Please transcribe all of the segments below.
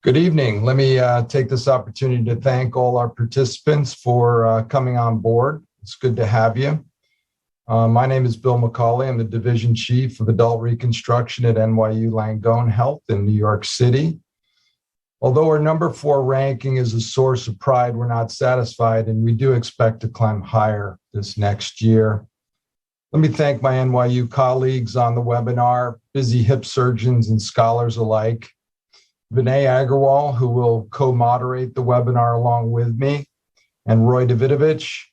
Good evening. Let me take this opportunity to thank all our participants for coming on board. It's good to have you. My name is Bill Macaulay. I'm the Division Chief of Adult Reconstruction at NYU Langone Health in New York City. Although our number 4 ranking is a source of pride, we're not satisfied, and we do expect to climb higher this next year. Let me thank my NYU colleagues on the webinar, busy hip surgeons and scholars alike. Vinay Agarwal, who will co-moderate the webinar along with me, and Roy Davidovitch,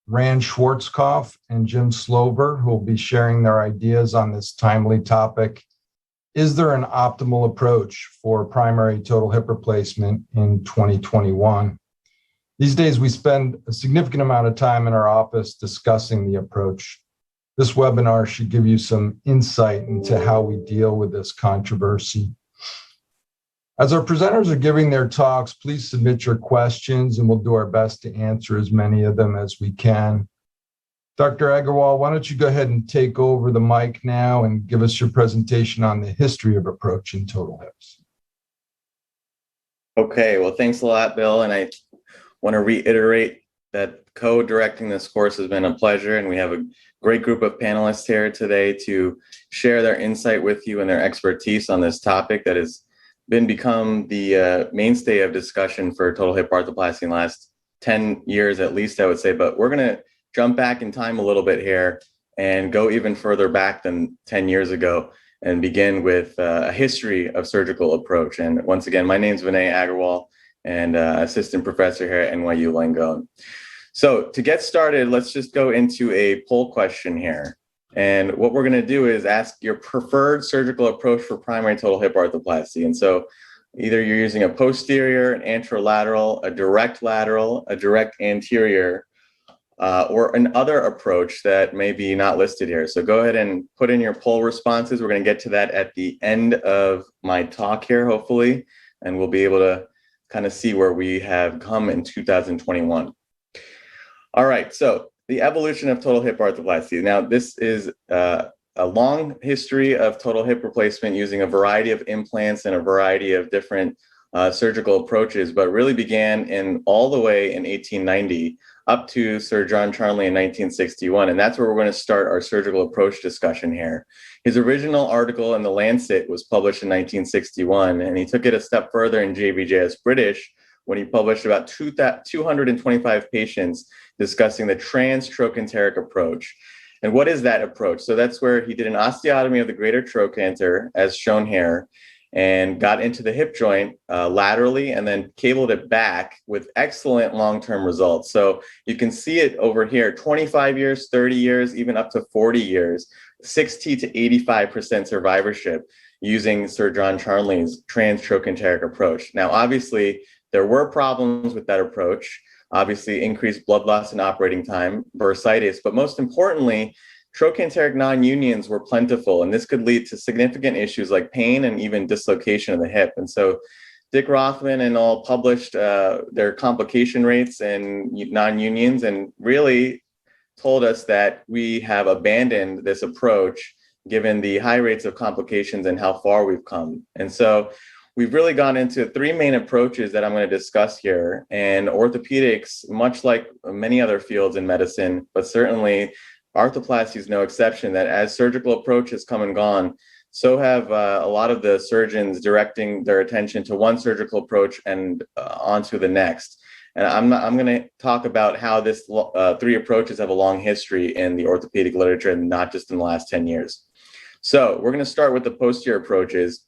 Rand Schwarzkopf, and Jim Slover, who will be sharing their ideas on this timely topic. Is there an optimal approach for primary total hip replacement in 2021? These days, we spend a significant amount of time in our office discussing the approach. This webinar should give you some insight into how we deal with this controversy. As our presenters are giving their talks, please submit your questions and we'll do our best to answer as many of them as we can. Dr. Agarwal, why don't you go ahead and take over the mic now and give us your presentation on the history of approaching total hips. Okay, well, thanks a lot, Bill. And I want to reiterate that co-directing this course has been a pleasure, and we have a great group of panelists here today to share their insight with you and their expertise on this topic that has become the mainstay of discussion for total hip arthroplasty in the last 10 years at least, I would say. But we're going to jump back in time a little bit here and go even further back than 10 years ago and begin with a history of surgical approach. And once again, my name is Vinay Agarwal, and assistant professor here at NYU Langone. So to get started, let's just go into a poll question here. And what we're going to do is ask your preferred surgical approach for primary total hip arthroplasty. And so either you're using a posterior, an anterolateral, a direct lateral, a direct anterior, or an other approach that may be not listed here. So go ahead and put in your poll responses. We're going to get to that at the end of my talk here, hopefully, and we'll be able to kind of see where we have come in 2021. All right, so the evolution of total hip arthroplasty. Now, this is a long history of total hip replacement using a variety of implants and a variety of different surgical approaches, but really began all the way in 1890 up to Sir John Charnley in 1961. And that's where we're going to start our surgical approach discussion here. His original article in The Lancet was published in 1961, and he took it a step further in JBJS British when he published about 225 patients discussing the trans-trochanteric approach. And what is that approach? So that's where he did an osteotomy of the greater trochanter, as shown here, and got into the hip joint laterally and then cabled it back with excellent long-term results. So you can see it over here, 25 years, 30 years, even up to 40 years, 60 to 85% survivorship using Sir John Charnley's trans-trochanteric approach. Now, obviously, there were problems with that approach, obviously increased blood loss and operating time, bursitis, but most importantly, trochanteric non-unions were plentiful, and this could lead to significant issues like pain and even dislocation of the hip. And so Dick Rothman and all published their complication rates and non-unions and really told us that we have abandoned this approach given the high rates of complications and how far we've come. And so we've really gone into 3 main approaches that I'm going to discuss here. And orthopedics, much like many other fields in medicine, but certainly arthroplasty is no exception, that as surgical approaches come and gone, so have a lot of the surgeons directing their attention to one surgical approach and onto the next. And I'm going to talk about how this 3 approaches have a long history in the orthopedic literature and not just in the last 10 years. So we're going to start with the posterior approaches.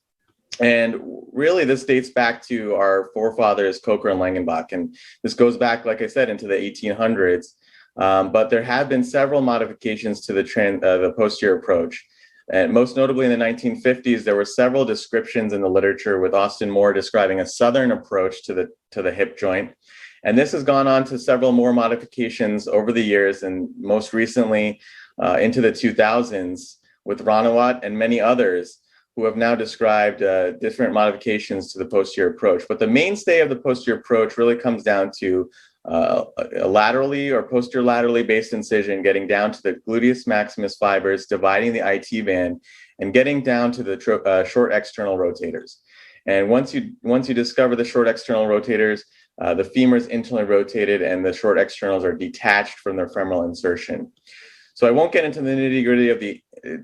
And really, this dates back to our forefathers, Coker and Langenbach. And this goes back, like I said, into the 1800s. But there have been several modifications to the posterior approach. And most notably in the 1950s, there were several descriptions in the literature with Austin Moore describing a southern approach to the hip joint. And this has gone on to several more modifications over the years, and most recently into the 2000s with Ranawat and many others who have now described different modifications to the posterior approach. But the mainstay of the posterior approach really comes down to a laterally or posterior laterally based incision, getting down to the gluteus maximus fibers, dividing the IT band, and getting down to the short external rotators. And once you discover the short external rotators, the femur is internally rotated and the short externals are detached from their femoral insertion. So I won't get into the nitty-gritty of the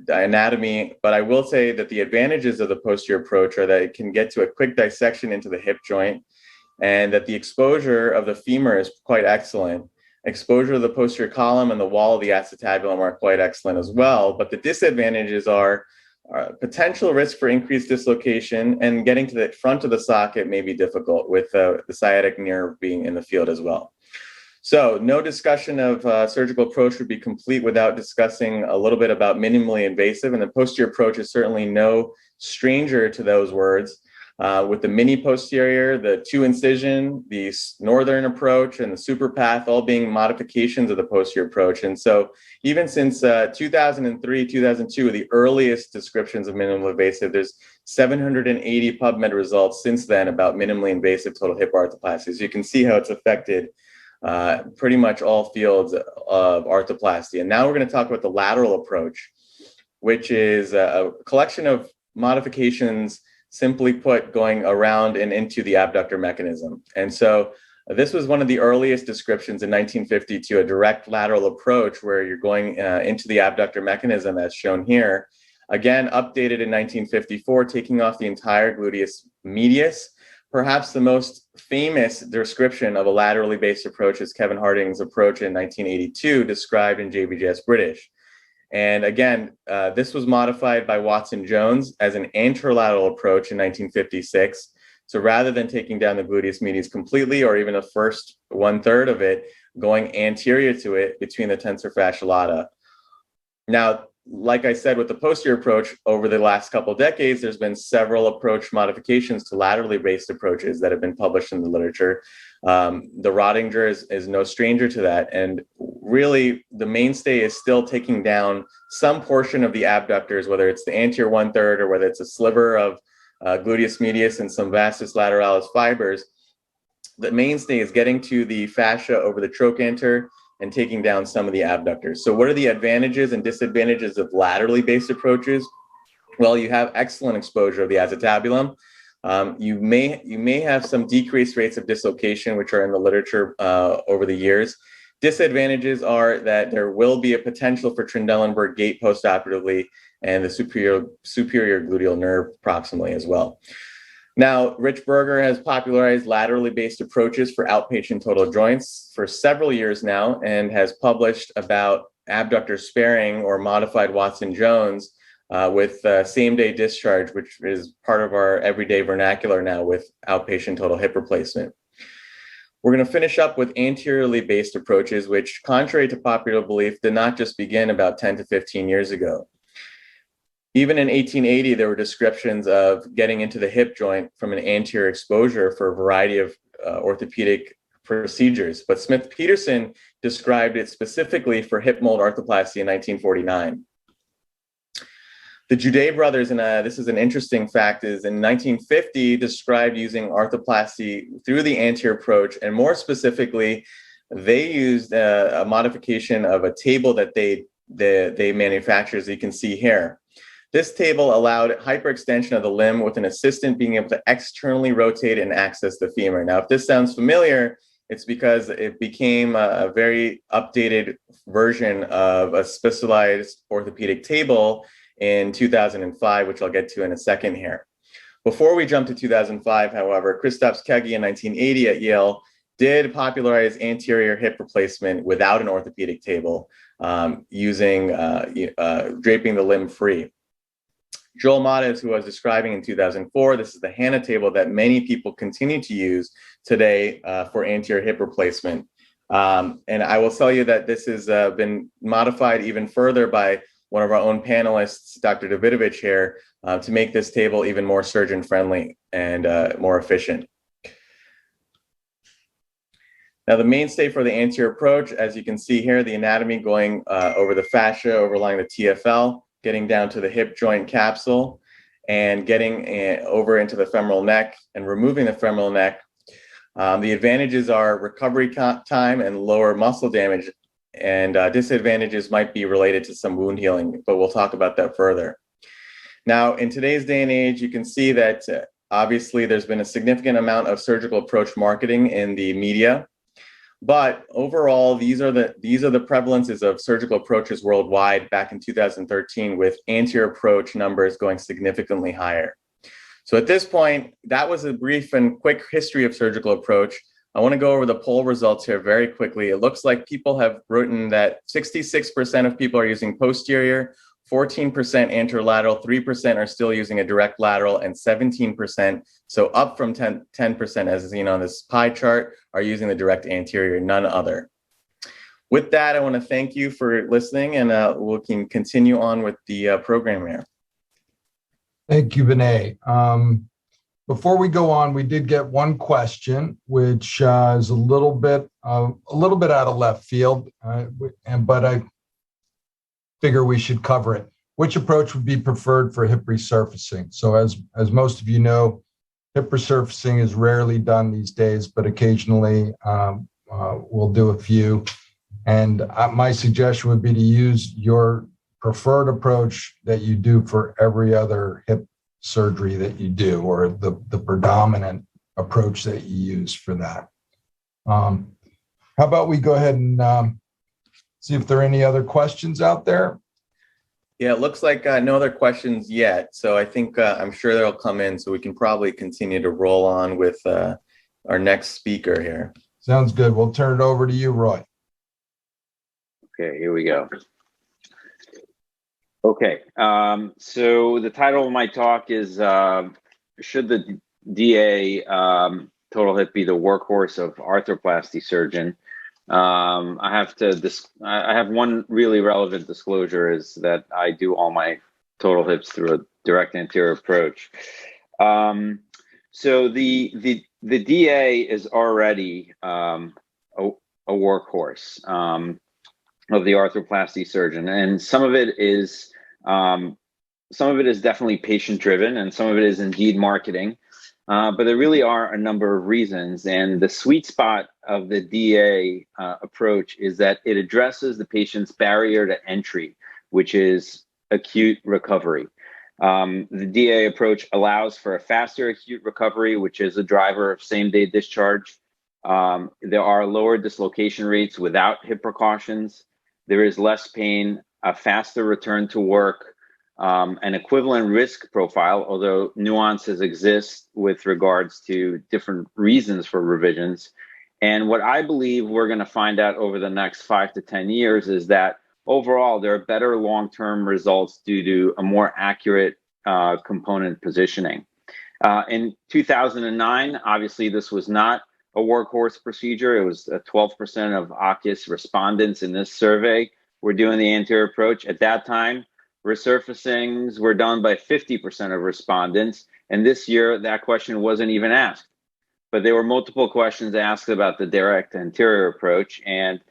anatomy, but I will say that the advantages of the posterior approach are that it can get to a quick dissection into the hip joint, and that the exposure of the femur is quite excellent. Exposure of the posterior column and the wall of the acetabulum are quite excellent as well, but the disadvantages are potential risk for increased dislocation, and getting to the front of the socket may be difficult, with the sciatic nerve being in the field as well. So no discussion of surgical approach would be complete without discussing a little bit about minimally invasive, and the posterior approach is certainly no stranger to those words. With the mini posterior, the 2-incision, the northern approach, and the super path all being modifications of the posterior approach. And so even since 2003, 2002, the earliest descriptions of minimally invasive, there's 780 PubMed results since then about minimally invasive total hip arthroplasty. So you can see how it's affected pretty much all fields of arthroplasty. And now we're going to talk about the lateral approach, which is a collection of modifications, simply put, going around and into the abductor mechanism. And so this was one of the earliest descriptions in 1950 to a direct lateral approach, where you're going into the abductor mechanism, as shown here. Again, updated in 1954, taking off the entire gluteus medius. Perhaps the most famous description of a laterally based approach is Kevin Harding's approach in 1982, described in JBJS British. And again, this was modified by Watson Jones as an anterolateral approach in 1956. So rather than taking down the gluteus medius completely, or even the first 1/3 of it, going anterior to it between the tensor fasciae lata. Now, like I said, with the posterior approach, over the last couple of decades, there's been several approach modifications to laterally based approaches that have been published in the literature. The Rodinger is no stranger to that. And really, the mainstay is still taking down some portion of the abductors, whether it's the anterior 1/3 or whether it's a sliver of gluteus medius and some vastus lateralis fibers. The mainstay is getting to the fascia over the trochanter and taking down some of the abductors. So what are the advantages and disadvantages of laterally based approaches? Well, you have excellent exposure of the acetabulum. You may have some decreased rates of dislocation, which are in the literature over the years. Disadvantages are that there will be a potential for Trendelenburg gait postoperatively, and the superior gluteal nerve proximally as well. Now, Rich Berger has popularized laterally based approaches for outpatient total joints for several years now, and has published about abductor sparing or modified Watson-Jones with same-day discharge, which is part of our everyday vernacular now with outpatient total hip replacement. We're going to finish up with anteriorly based approaches, which, contrary to popular belief, did not just begin about 10 to 15 years ago. Even in 1880, there were descriptions of getting into the hip joint from an anterior exposure for a variety of orthopedic procedures. But Smith-Peterson described it specifically for hip mold arthroplasty in 1949. The Judet brothers, and this is an interesting fact, is in 1950 described using arthroplasty through the anterior approach, and more specifically, they used a modification of a table that they manufactured, as you can see here. This table allowed hyperextension of the limb with an assistant being able to externally rotate and access the femur. Now, if this sounds familiar, it's because it became a very updated version of a specialized orthopedic table in 2005, which I'll get to in a second here. Before we jump to 2005, however, Christoph Kegi in 1980 at Yale did popularize anterior hip replacement without an orthopedic table, using draping the limb free. Joel Mattes, who I was describing in 2004, this is the Hanna table that many people continue to use today for anterior hip replacement. And I will tell you that this has been modified even further by one of our own panelists, Dr. Davidovitch here, to make this table even more surgeon-friendly and more efficient. Now, the mainstay for the anterior approach, as you can see here, the anatomy going over the fascia, overlying the TFL, getting down to the hip joint capsule, and getting over into the femoral neck and removing the femoral neck. The advantages are recovery time and lower muscle damage, and disadvantages might be related to some wound healing, but we'll talk about that further. Now, in today's day and age, you can see that Obviously, there's been a significant amount of surgical approach marketing in the media, but overall, these are the prevalences of surgical approaches worldwide back in 2013, with anterior approach numbers going significantly higher. So at this point, that was a brief and quick history of surgical approach. I want to go over the poll results here very quickly. It looks like people have written that 66% of people are using posterior, 14% anterolateral, 3% are still using a direct lateral, and 17%, so up from 10% as seen on this pie chart, are using the direct anterior, none other. With that, I want to thank you for listening, and we can continue on with the program here. Thank you, Vinay. Before we go on, we did get one question, which is a little bit out of left field, but I figure we should cover it. Which approach would be preferred for hip resurfacing? So as most of you know, hip resurfacing is rarely done these days, but occasionally we'll do a few. And my suggestion would be to use your preferred approach that you do for every other hip surgery that you do, or the predominant approach that you use for that. How about we go ahead and see if there are any other questions out there? Yeah, it looks like no other questions yet. So I think I'm sure they'll come in, so we can probably continue to roll on with our next speaker here. Sounds good. We'll turn it over to you, Roy. Okay, here we go. Okay, so the title of my talk is, should the DA total hip be the workhorse of arthroplasty surgeon? I have one really relevant disclosure, is that I do all my total hips through a direct anterior approach. So the DA is already a workhorse of the arthroplasty surgeon, and some of it is definitely patient driven, and some of it is indeed marketing. But there really are a number of reasons, and the sweet spot of the DA approach is that it addresses the patient's barrier to entry, which is acute recovery. The DA approach allows for a faster acute recovery, which is a driver of same-day discharge. There are lower dislocation rates without hip precautions. There is less pain, a faster return to work, an equivalent risk profile, although nuances exist with regards to different reasons for revisions. And what I believe we're going to find out over the next 5 to 10 years is that overall there are better long-term results due to a more accurate component positioning. In 2009, obviously this was not a workhorse procedure. It was 12% of ACUS respondents in this survey were doing the anterior approach. At that time, resurfacings were done by 50% of respondents, and this year that question wasn't even asked. But there were multiple questions asked about the direct anterior approach, and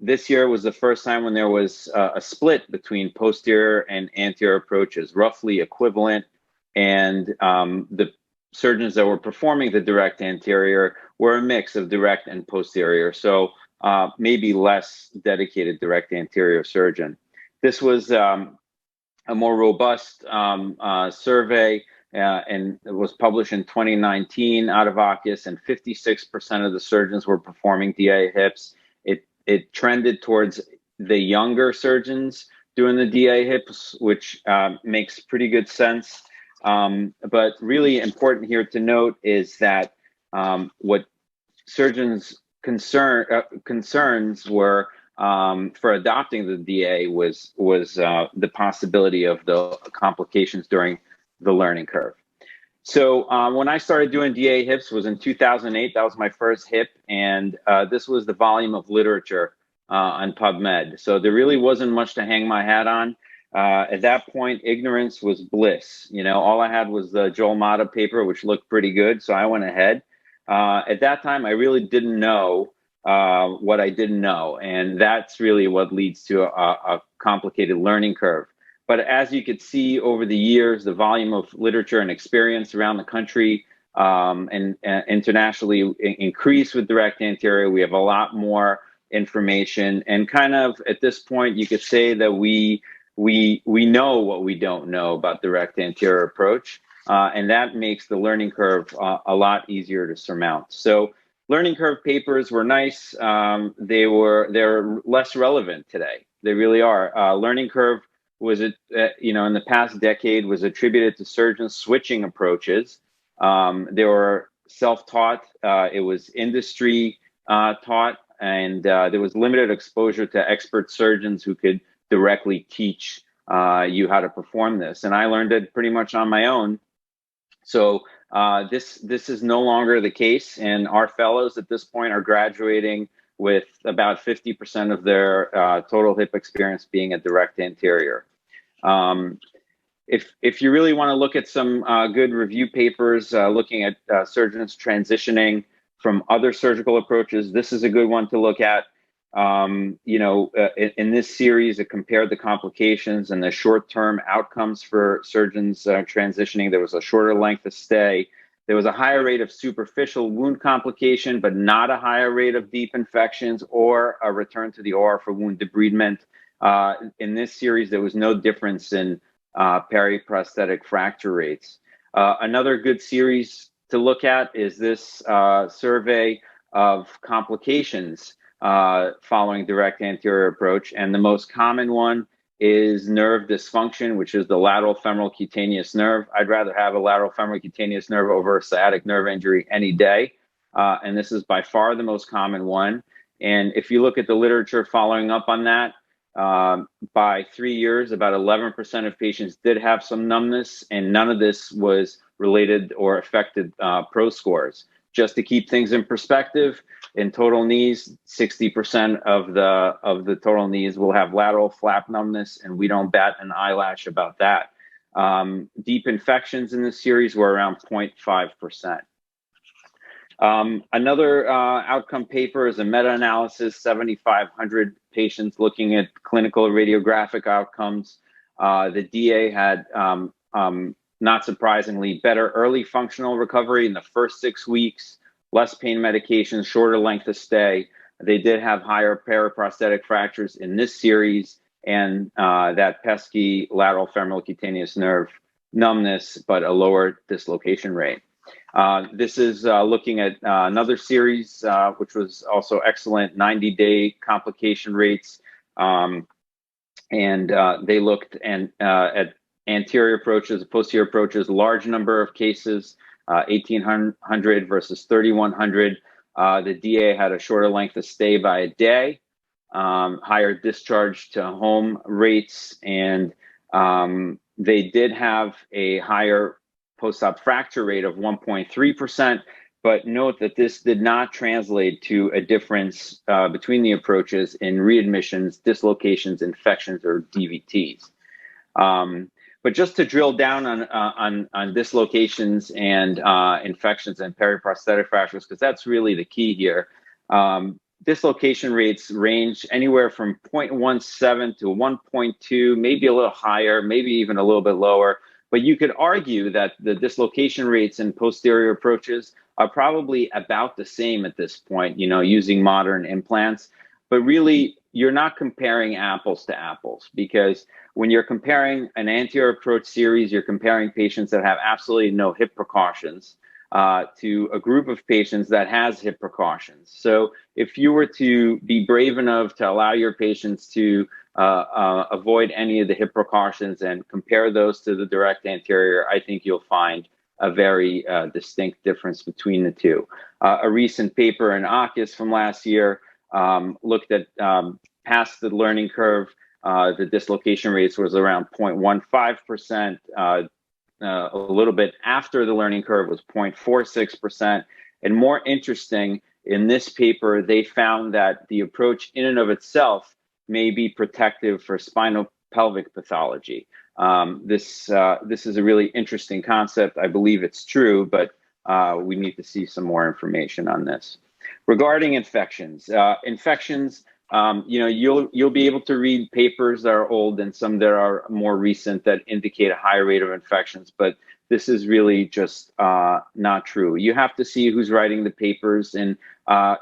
this year was the first time when there was a split between posterior and anterior approaches, roughly equivalent, and the surgeons that were performing the direct anterior were a mix of direct and posterior, so maybe less dedicated direct anterior surgeon. This was a more robust survey, and it was published in 2019 out of ACUS, and 56% of the surgeons were performing DA hips. It trended towards the younger surgeons doing the DA hips, which makes pretty good sense. But really important here to note is that what surgeons' concerns were for adopting the DA was the possibility of the complications during the learning curve. So when I started doing DA hips was in 2008. That was my first hip, and this was the volume of literature on PubMed. So there really wasn't much to hang my hat on. At that point, ignorance was bliss. You know, all I had was the Joel Mata paper, which looked pretty good, so I went ahead. At that time, I really didn't know what I didn't know, and that's really what leads to a complicated learning curve. But as you could see over the years, the volume of literature and experience around the country and internationally increased with direct anterior. We have a lot more information, and kind of at this point, you could say that we know what we don't know about direct anterior approach. and that makes the learning curve a lot easier to surmount. So learning curve papers were nice. They're less relevant today. They really are. Learning curve was in the past decade was attributed to surgeons switching approaches. They were self-taught. It was industry taught, and there was limited exposure to expert surgeons who could directly teach you how to perform this. And I learned it pretty much on my own. So this is no longer the case, and our fellows at this point are graduating with about 50% of their total hip experience being a direct anterior. If you really want to look at some good review papers looking at surgeons transitioning from other surgical approaches, this is a good one to look at. In this series, it compared the complications and the short-term outcomes for surgeons transitioning. There was a shorter length of stay. There was a higher rate of superficial wound complication, but not a higher rate of deep infections or a return to the OR for wound debridement. In this series, there was no difference in periprosthetic fracture rates. Another good series to look at is this survey of complications following direct anterior approach. And the most common one is nerve dysfunction, which is the lateral femoral cutaneous nerve. I'd rather have a lateral femoral cutaneous nerve over a sciatic nerve injury any day. And this is by far the most common one. And if you look at the literature following up on that, by 3 years, about 11% of patients did have some numbness, and none of this was related or affected PRO scores. Just to keep things in perspective, in total knees, 60% of the total knees will have lateral flap numbness, and we don't bat an eyelash about that. Deep infections in this series were around 0.5%. Another outcome paper is a meta-analysis, 7,500 patients looking at clinical radiographic outcomes. The DA had, not surprisingly, better early functional recovery in the first 6 weeks, less pain medications, shorter length of stay. They did have higher periprosthetic fractures in this series and that pesky lateral femoral cutaneous nerve numbness, but a lower dislocation rate. This is looking at another series, which was also excellent, 90-day complication rates. And they looked at anterior approaches, posterior approaches, large number of cases, 1,800 versus 3,100. The DA had a shorter length of stay by a day, higher discharge to home rates, and they did have a higher post-op fracture rate of 1.3%, but note that this did not translate to a difference between the approaches in readmissions, dislocations, infections, or DVTs. But just to drill down on dislocations and infections and periprosthetic fractures, because that's really the key here. Dislocation rates range anywhere from 0.17 to 1.2, maybe a little higher, maybe even a little bit lower. But you could argue that the dislocation rates in posterior approaches are probably about the same at this point, using modern implants. But really, you're not comparing apples to apples, because when you're comparing an anterior approach series, you're comparing patients that have absolutely no hip precautions to a group of patients that has hip precautions. So if you were to be brave enough to allow your patients to avoid any of the hip precautions and compare those to the direct anterior, I think you'll find a very distinct difference between the two. A recent paper in ACUS from last year looked at past the learning curve. The dislocation rates was around 0.15%. A little bit after the learning curve was 0.46%. And more interesting, in this paper, they found that the approach in and of itself may be protective for spinopelvic pathology. This is a really interesting concept. I believe it's true, but we need to see some more information on this. Regarding infections, you'll be able to read papers that are old and some that are more recent that indicate a higher rate of infections, but this is really just not true. You have to see who's writing the papers and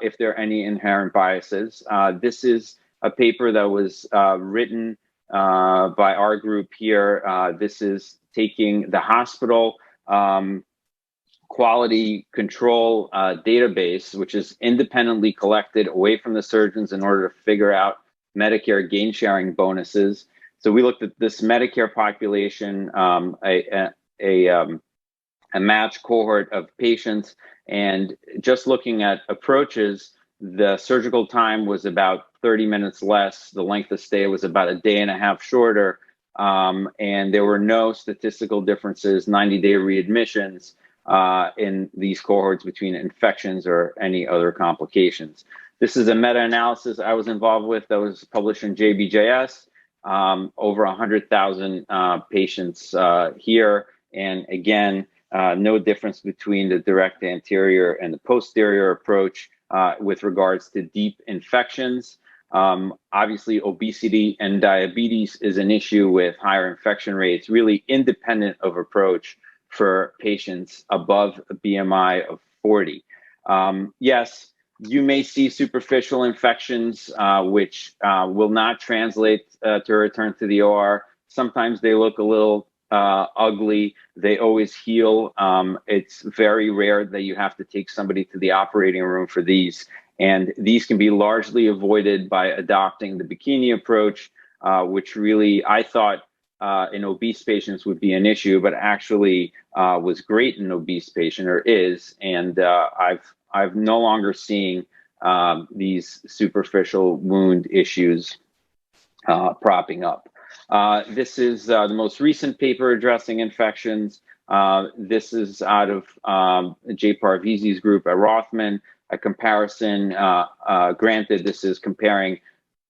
if there are any inherent biases. This is a paper that was written by our group here. This is taking the hospital quality control database, which is independently collected away from the surgeons in order to figure out Medicare gain sharing bonuses. So we looked at this Medicare population, a matched cohort of patients, and just looking at approaches, the surgical time was about 30 minutes less. The length of stay was about a day and a half shorter. And there were no statistical differences, 90-day readmissions in these cohorts between infections or any other complications. This is a meta-analysis I was involved with that was published in JBJS, over 100,000 patients here. And again, no difference between the direct anterior and the posterior approach with regards to deep infections. Obviously, obesity and diabetes is an issue with higher infection rates, really independent of approach for patients above a BMI of 40. Yes, you may see superficial infections, which will not translate to return to the OR. Sometimes they look a little ugly. They always heal. It's very rare that you have to take somebody to the operating room for these. And these can be largely avoided by adopting the bikini approach, which really I thought in obese patients would be an issue, but actually was great in obese patient, or is. And I've no longer seeing these superficial wound issues propping up. This is the most recent paper addressing infections. This is out of Jay Parvizi's group at Rothman. A comparison, granted, this is comparing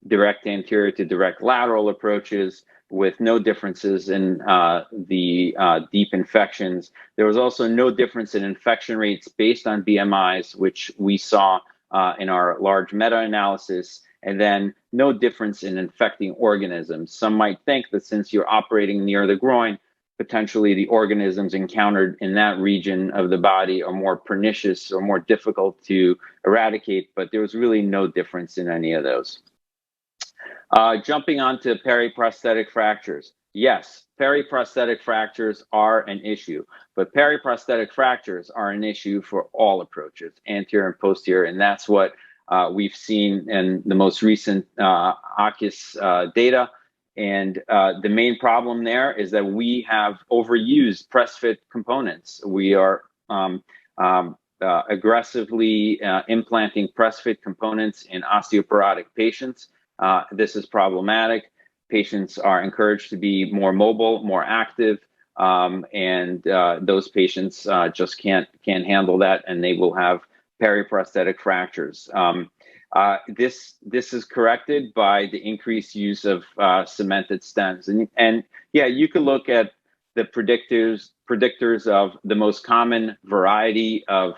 direct anterior to direct lateral approaches with no differences in the deep infections. There was also no difference in infection rates based on BMIs, which we saw in our large meta-analysis, and then no difference in infecting organisms. Some might think that since you're operating near the groin, potentially the organisms encountered in that region of the body are more pernicious or more difficult to eradicate, but there was really no difference in any of those. Jumping on to periprosthetic fractures. Yes, periprosthetic fractures are an issue, but periprosthetic fractures are an issue for all approaches, anterior and posterior, and that's what we've seen in the most recent ACUS data. And the main problem there is that we have overused press fit components. We are aggressively implanting press fit components in osteoporotic patients. This is problematic. Patients are encouraged to be more mobile, more active, and those patients just can't handle that, and they will have periprosthetic fractures. This is corrected by the increased use of cemented stems, and yeah, you could look at the predictors of the most common variety of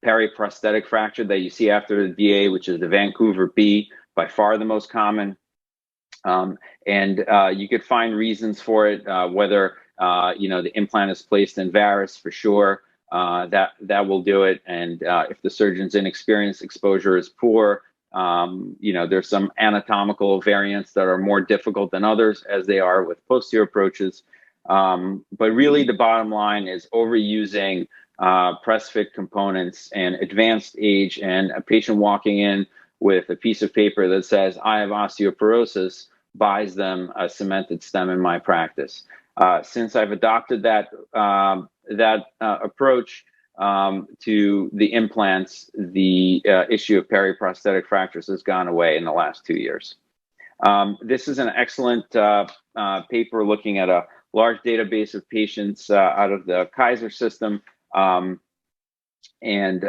periprosthetic fracture that you see after the DA, which is the Vancouver B, by far the most common. And you could find reasons for it, whether the implant is placed in varus for sure. That will do it. And if the surgeon's inexperienced, exposure is poor, there's some anatomical variants that are more difficult than others, as they are with posterior approaches. But really the bottom line is overusing press fit components and advanced age, and a patient walking in with a piece of paper that says, I have osteoporosis, buys them a cemented stem in my practice. Since I've adopted that approach to the implants, the issue of periprosthetic fractures has gone away in the last 2 years. This is an excellent paper looking at a large database of patients out of the Kaiser system. And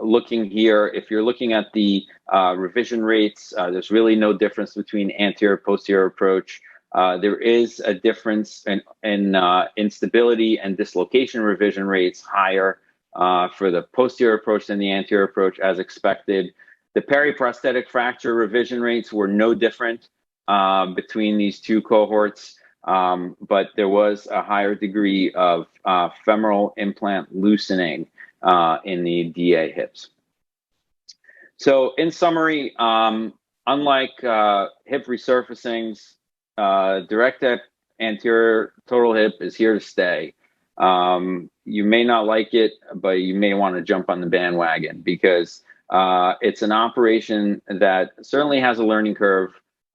looking here, if you're looking at the revision rates, there's really no difference between anterior posterior approach. There is a difference in instability and dislocation revision rates higher for the posterior approach than the anterior approach, as expected. The periprosthetic fracture revision rates were no different between these two cohorts, but there was a higher degree of femoral implant loosening in the DA hips. So in summary, unlike hip resurfacings, direct anterior total hip is here to stay. You may not like it, but you may want to jump on the bandwagon because it's an operation that certainly has a learning curve,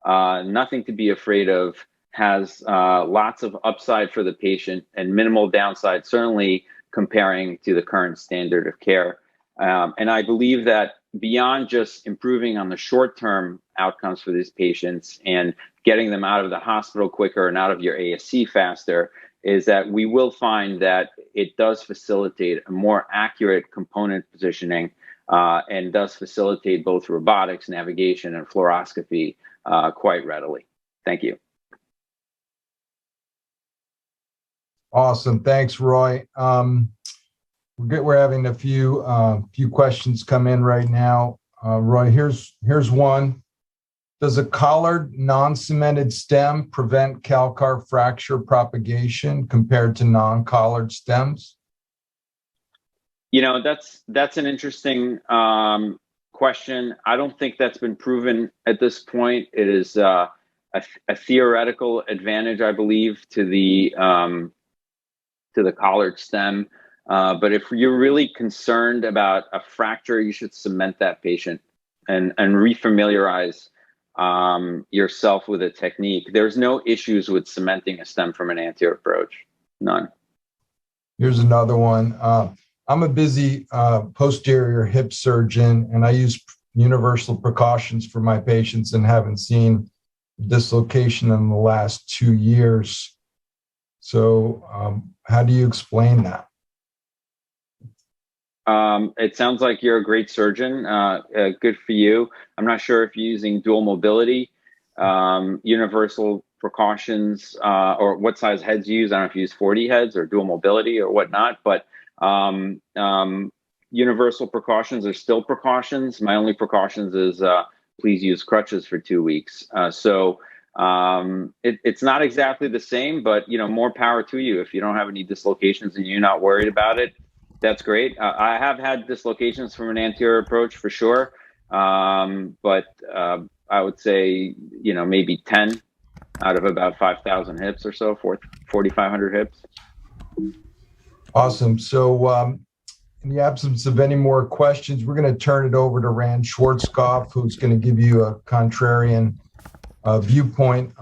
nothing to be afraid of, has lots of upside for the patient and minimal downside, certainly comparing to the current standard of care. And I believe that beyond just improving on the short-term outcomes for these patients and getting them out of the hospital quicker and out of your ASC faster, is that we will find that it does facilitate a more accurate component positioning and does facilitate both robotics, navigation, and fluoroscopy quite readily. Thank you. Awesome. Thanks, Roy. We're having a few questions come in right now. Roy, here's one. Does a collared non-cemented stem prevent calcar fracture propagation compared to non-collared stems? You know, that's an interesting question. I don't think that's been proven at this point. It is a theoretical advantage, I believe, to the collared stem. But if you're really concerned about a fracture, you should cement that patient and refamiliarize yourself with a technique. There's no issues with cementing a stem from an anterior approach. None. Here's another one. I'm a busy posterior hip surgeon, and I use universal precautions for my patients and haven't seen dislocation in the last 2 years. So how do you explain that? It sounds like you're a great surgeon. Good for you. I'm not sure if you're using dual mobility, universal precautions, or what size heads you use. I don't know if you use 40 heads or dual mobility or whatnot, but universal precautions are still precautions. My only precautions is please use crutches for 2 weeks. It's not exactly the same, but more power to you. If you don't have any dislocations and you're not worried about it, that's great. I have had dislocations from an anterior approach for sure, but I would say maybe 10 out of about 5,000 hips or so, 4,500 hips. Awesome. So in the absence of any more questions, we're going to turn it over to Rand Schwarzkopf, who's going to give you a contrarian viewpoint,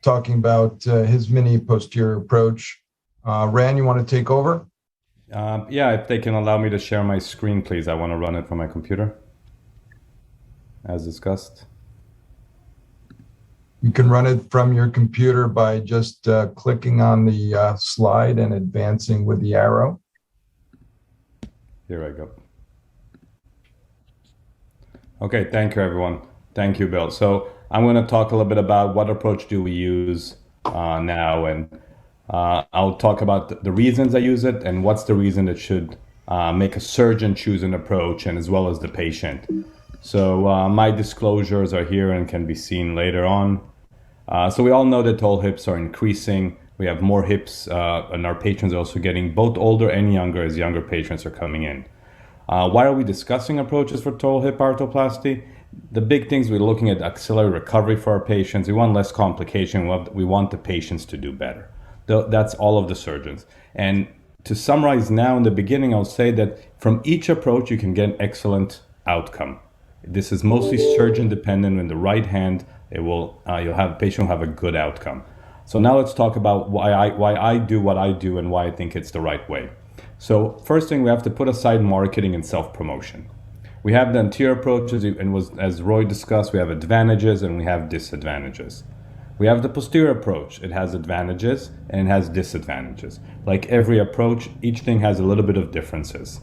talking about his mini posterior approach. Rand, you want to take over? Yeah, if they can allow me to share my screen, please. I want to run it from my computer, as discussed. You can run it from your computer by just clicking on the slide and advancing with the arrow. Here I go. Okay, thank you, everyone. Thank you, Bill. So I'm going to talk a little bit about what approach do we use now, and I'll talk about the reasons I use it and what's the reason that should make a surgeon choose an approach, and as well as the patient. So my disclosures are here and can be seen later on. So we all know that tall hips are increasing. We have more hips, and our patrons are also getting both older and younger as younger patients are coming in. Why are we discussing approaches for tall hip arthroplasty? The big things, we're looking at accelerated recovery for our patients. We want less complication. We want the patients to do better. That's all of the surgeons. And to summarize now in the beginning, I'll say that from each approach, you can get an excellent outcome. This is mostly surgeon dependent. In the right hand, you'll have patient will have a good outcome. So now let's talk about why I do what I do and why I think it's the right way. So first thing, we have to put aside marketing and self-promotion. We have the anterior approaches, and as Roy discussed, we have advantages and we have disadvantages. We have the posterior approach. It has advantages and it has disadvantages. Like every approach, each thing has a little bit of differences.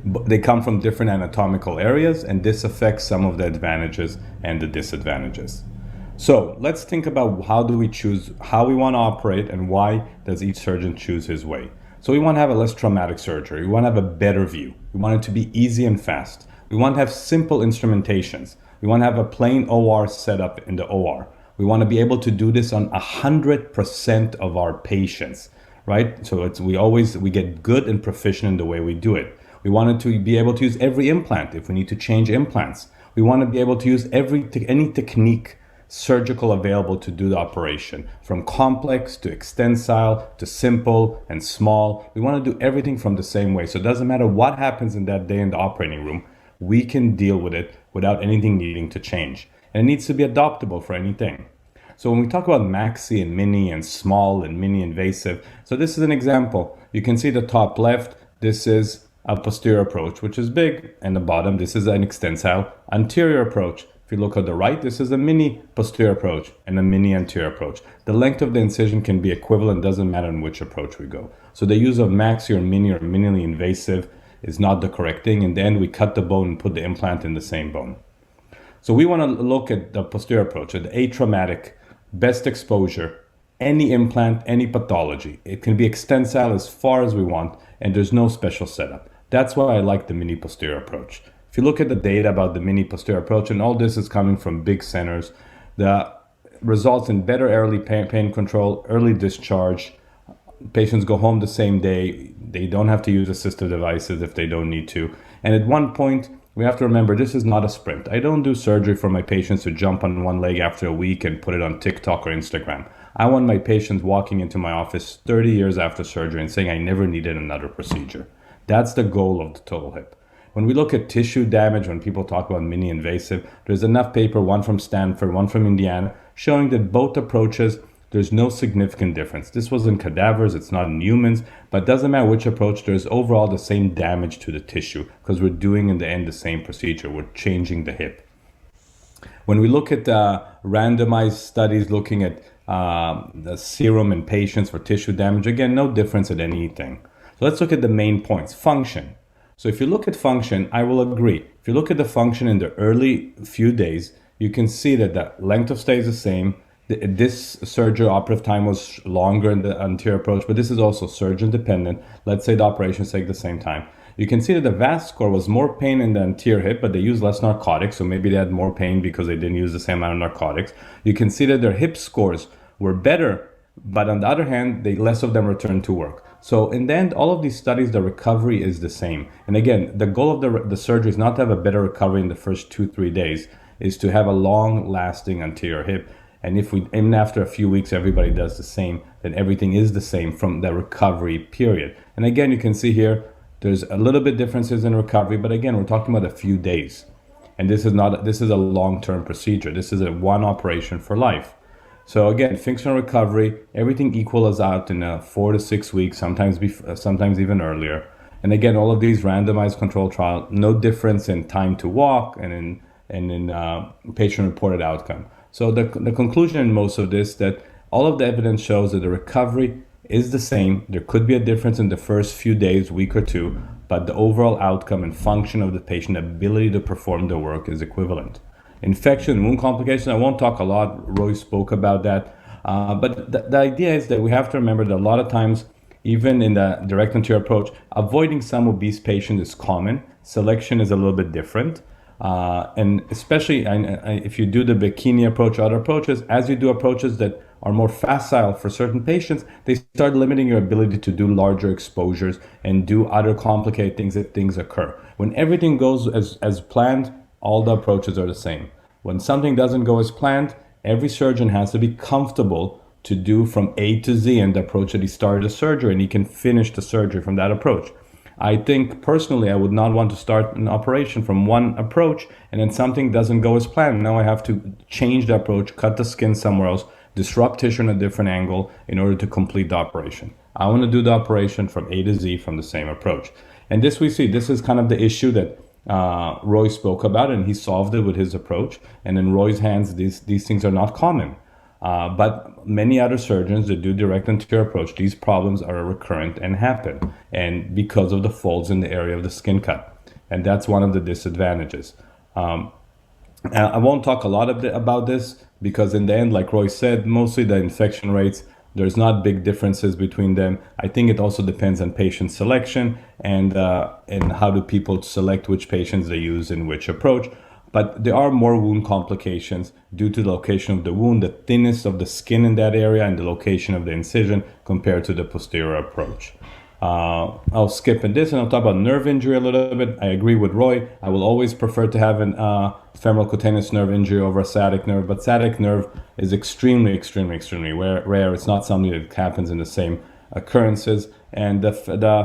They come from different anatomical areas, and this affects some of the advantages and the disadvantages. So let's think about how do we choose how we want to operate, and why does each surgeon choose his way. So we want to have a less traumatic surgery. We want to have a better view. We want it to be easy and fast. We want to have simple instrumentations. We want to have a plain OR setup in the OR. We want to be able to do this on 100% of our patients, right? So we get good and proficient in the way we do it. We wanted to be able to use every implant if we need to change implants. We want to be able to use any technique surgical available to do the operation, from complex to extensile to simple and small. We want to do everything from the same way. So it doesn't matter what happens in that day in the operating room, we can deal with it without anything needing to change. And it needs to be adaptable for anything. So when we talk about maxi and mini and small and mini invasive, so this is an example. You can see the top left, this is a posterior approach, which is big, and the bottom, this is an extensile anterior approach. If you look at the right, this is a mini posterior approach and a mini anterior approach. The length of the incision can be equivalent, doesn't matter in which approach we go. So the use of maxi or minimally invasive is not the correct thing. In the end, we cut the bone and put the implant in the same bone. So we want to look at the posterior approach, at the atraumatic, best exposure, any implant, any pathology. It can be extensile as far as we want, and there's no special setup. That's why I like the mini posterior approach. If you look at the data about the mini posterior approach, and all this is coming from big centers, the results in better early pain control, early discharge. Patients go home the same day. They don't have to use assistive devices if they don't need to. And at one point, we have to remember this is not a sprint. I don't do surgery for my patients to jump on one leg after a week and put it on TikTok or Instagram. I want my patients walking into my office 30 years after surgery and saying I never needed another procedure. That's the goal of the total hip. When we look at tissue damage, when people talk about mini invasive, there's enough paper, one from Stanford, one from Indiana, showing that both approaches, there's no significant difference. This was in cadavers, it's not in humans, but it doesn't matter which approach, there's overall the same damage to the tissue because we're doing in the end the same procedure, we're changing the hip. When we look at randomized studies looking at the serum in patients for tissue damage, again, no difference at anything. So let's look at the main points. Function. So if you look at function, I will agree. If you look at the function in the early few days, you can see that the length of stay is the same. This surgery operative time was longer in the anterior approach, but this is also surgeon dependent. Let's say the operations take the same time. You can see that the VAS score was more pain in the anterior hip, but they used less narcotics, so maybe they had more pain because they didn't use the same amount of narcotics. You can see that their hip scores were better, but on the other hand, less of them returned to work. So in the end, all of these studies, the recovery is the same. And again, the goal of the surgery is not to have a better recovery in the first 2-3 days, is to have a long-lasting anterior hip. And if even after a few weeks, everybody does the same, then everything is the same from the recovery period. And again, you can see here, there's a little bit differences in recovery, but again, we're talking about a few days. And this is a long-term procedure. This is a one operation for life. So again, functional recovery, everything equals out in 4 to 6 weeks, sometimes even earlier. And again, all of these randomized control trial, no difference in time to walk and in patient-reported outcome. So the conclusion in most of this, that all of the evidence shows that the recovery is the same. There could be a difference in the first few days, week or two, but the overall outcome and function of the patient, ability to perform the work is equivalent. Infection, wound complications, I won't talk a lot. Roy spoke about that. But the idea is that we have to remember that a lot of times, even in the direct anterior approach, avoiding some obese patients is common. Selection is a little bit different. And especially if you do the bikini approach or other approaches, as you do approaches that are more facile for certain patients, they start limiting your ability to do larger exposures and do other complicated things if things occur. When everything goes as planned, all the approaches are the same. When something doesn't go as planned, every surgeon has to be comfortable to do from A to Z in the approach that he started the surgery, and he can finish the surgery from that approach. I think personally, I would not want to start an operation from one approach and then something doesn't go as planned. Now I have to change the approach, cut the skin somewhere else, disrupt tissue in a different angle in order to complete the operation. I want to do the operation from A to Z from the same approach. And this we see, this is kind of the issue that Roy spoke about, and he solved it with his approach. And in Roy's hands, these things are not common. But many other surgeons that do direct anterior approach, these problems are recurrent and happen, and because of the folds in the area of the skin cut. And that's one of the disadvantages. I won't talk a lot about this because in the end, like Roy said, mostly the infection rates, there's not big differences between them. I think it also depends on patient selection and how do people select which patients they use in which approach. But there are more wound complications due to the location of the wound, the thinness of the skin in that area, and the location of the incision compared to the posterior approach. I'll skip in this and I'll talk about nerve injury a little bit. I agree with Roy. I will always prefer to have an femoral cutaneous nerve injury over a sciatic nerve, but sciatic nerve is extremely rare. It's not something that happens in the same occurrences. And the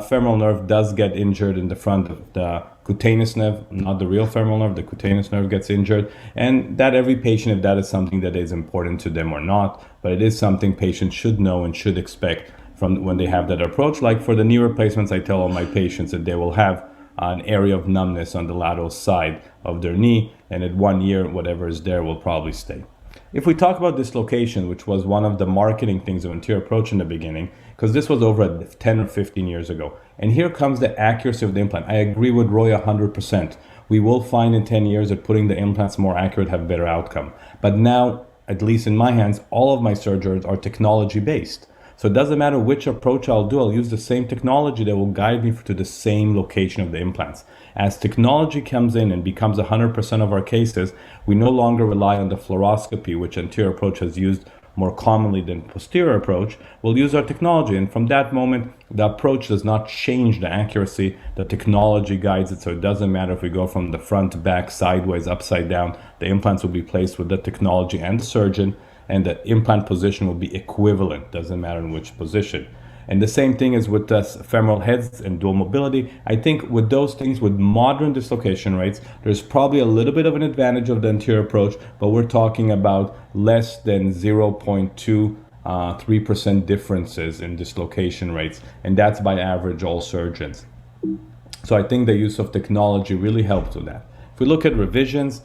femoral nerve does get injured in the front of the cutaneous nerve, not the real femoral nerve. The cutaneous nerve gets injured, and that every patient, if that is something that is important to them or not, but it is something patients should know and should expect from when they have that approach. Like for the knee replacements, I tell all my patients that they will have an area of numbness on the lateral side of their knee, and at 1 year, whatever is there will probably stay. If we talk about dislocation, which was one of the marketing things of anterior approach in the beginning, because this was over 10 or 15 years ago, and here comes the accuracy of the implant. I agree with Roy 100%. We will find in 10 years that putting the implants more accurate have better outcome. But now, at least in my hands, all of my surgeries are technology based. So it doesn't matter which approach I'll do, I'll use the same technology that will guide me to the same location of the implants. As technology comes in and becomes 100% of our cases, we no longer rely on the fluoroscopy, which anterior approach has used more commonly than posterior approach. We'll use our technology, and from that moment, the approach does not change the accuracy. The technology guides it, so it doesn't matter if we go from the front, back, sideways, upside down. The implants will be placed with the technology and the surgeon, and the implant position will be equivalent, doesn't matter in which position. And the same thing is with the femoral heads and dual mobility. I think with those things, with modern dislocation rates, there's probably a little bit of an advantage of the anterior approach, but we're talking about less than 0.23% differences in dislocation rates, and that's by average all surgeons. So I think the use of technology really helps with that. If we look at revisions,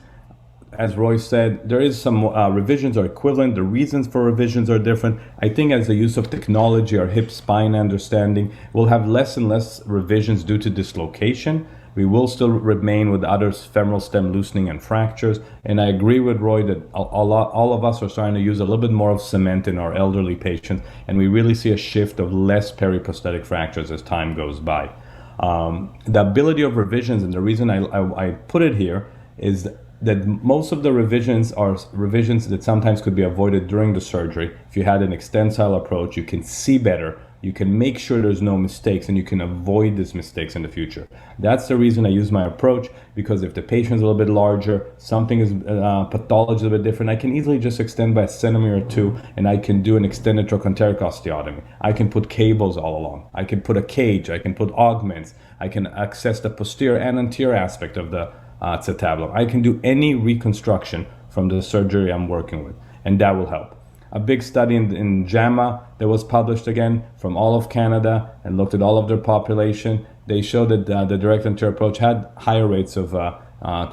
as Roy said, there is some revisions are equivalent. The reasons for revisions are different. I think as the use of technology, our hip spine understanding, we'll have less and less revisions due to dislocation. We will still remain with other femoral stem loosening and fractures. And I agree with Roy that all of us are starting to use a little bit more of cement in our elderly patients. And we really see a shift of less periprosthetic fractures as time goes by. The ability of revisions, and the reason I put it here is that most of the revisions are revisions that sometimes could be avoided during the surgery. If you had an extensile approach, you can see better, you can make sure there's no mistakes, and you can avoid these mistakes in the future. That's the reason I use my approach, because if the patient's a little bit larger, something is pathology is a bit different, I can easily just extend by a centimeter or two, and I can do an extended trochanteric osteotomy. I can put cables all along. I can put a cage. I can put augments. I can access the posterior and anterior aspect of the acetabulum. I can do any reconstruction from the surgery I'm working with, and that will help. A big study in JAMA that was published again from all of Canada and looked at all of their population. They showed that the direct anterior approach had higher rates of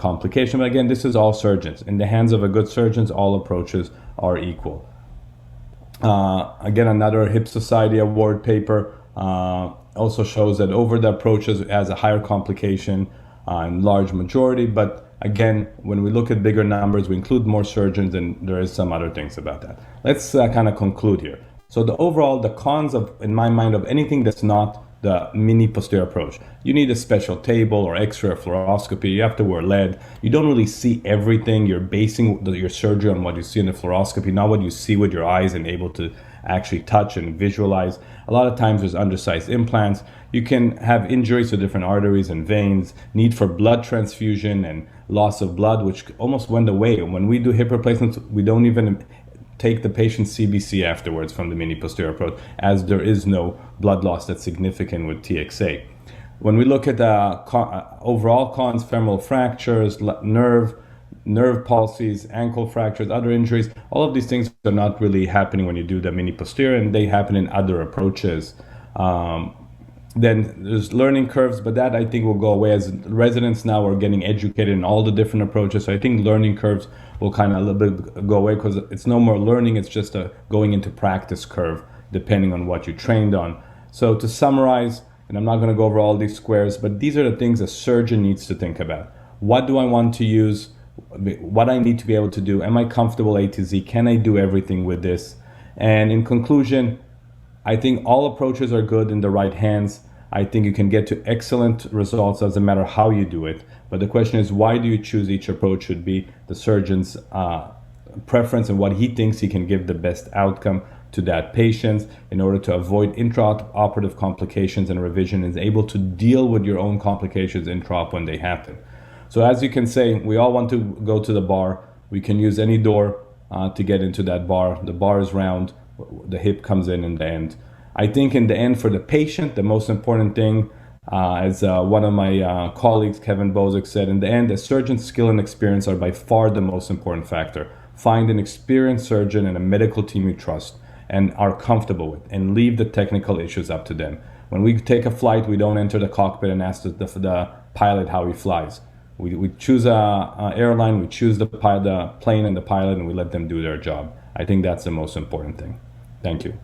complication. But again, this is all surgeons. In the hands of a good surgeon, all approaches are equal. Again, another Hip Society Award paper also shows that over the approaches has a higher complication in large majority, but again, when we look at bigger numbers, we include more surgeons, and there is some other things about that. Let's kind of conclude here. So the cons of, in my mind, of anything that's not the mini posterior approach. You need a special table or X-ray or fluoroscopy. You have to wear lead. You don't really see everything. You're basing your surgery on what you see in the fluoroscopy, not what you see with your eyes and able to actually touch and visualize. A lot of times there's undersized implants. You can have injuries to different arteries and veins, need for blood transfusion and loss of blood, which almost went away. And when we do hip replacements, we don't even take the patient's CBC afterwards from the mini posterior approach, as there is no blood loss that's significant with TXA. When we look at the overall cons, femoral fractures, nerve palsies, ankle fractures, other injuries, all of these things are not really happening when you do the mini posterior, and they happen in other approaches. Then there's learning curves, but that I think will go away as residents now are getting educated in all the different approaches. So I think learning curves will kind of a little bit go away, because it's no more learning, it's just a going into practice curve depending on what you trained on. So to summarize, and I'm not going to go over all these squares, but these are the things a surgeon needs to think about. What do I want to use? What I need to be able to do? Am I comfortable A to Z? Can I do everything with this? And in conclusion, I think all approaches are good in the right hands. I think you can get to excellent results, doesn't matter how you do it. But the question is, why do you choose each approach? Should be the surgeon's preference and what he thinks he can give the best outcome. to that patient in order to avoid intraoperative complications, and revision is able to deal with your own complications intraop when they happen. So as you can say, we all want to go to the bar. We can use any door to get into that bar. The bar is round, the hip comes in the end. I think in the end for the patient, the most important thing, as one of my colleagues, Kevin Bozick, said, in the end, a surgeon's skill and experience are by far the most important factor. Find an experienced surgeon and a medical team you trust and are comfortable with, and leave the technical issues up to them. When we take a flight, we don't enter the cockpit and ask the pilot how he flies. We choose a airline, we choose the plane and the pilot, and we let them do their job. I think that's the most important thing. Thank you.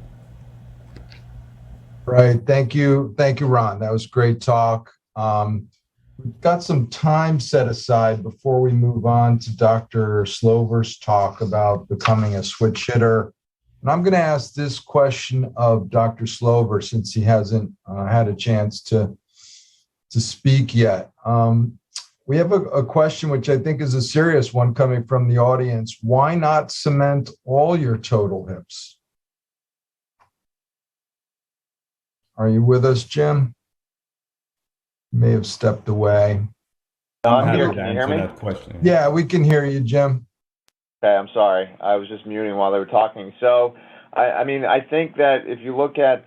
Right. Thank you. Thank you, Ron. That was great talk. We've got some time set aside before we move on to Dr. Slover's talk about becoming a switch hitter. And I'm going to ask this question of Dr. Slover since he hasn't had a chance to speak yet. We have a question which I think is a serious one coming from the audience. Why not cement all your total hips? Are you with us, Jim? You may have stepped away. I'm here. Can you hear me? That question. Yeah, we can hear you, Jim. Okay, I'm sorry. I was just muting while they were talking. So, I mean, I think that if you look at,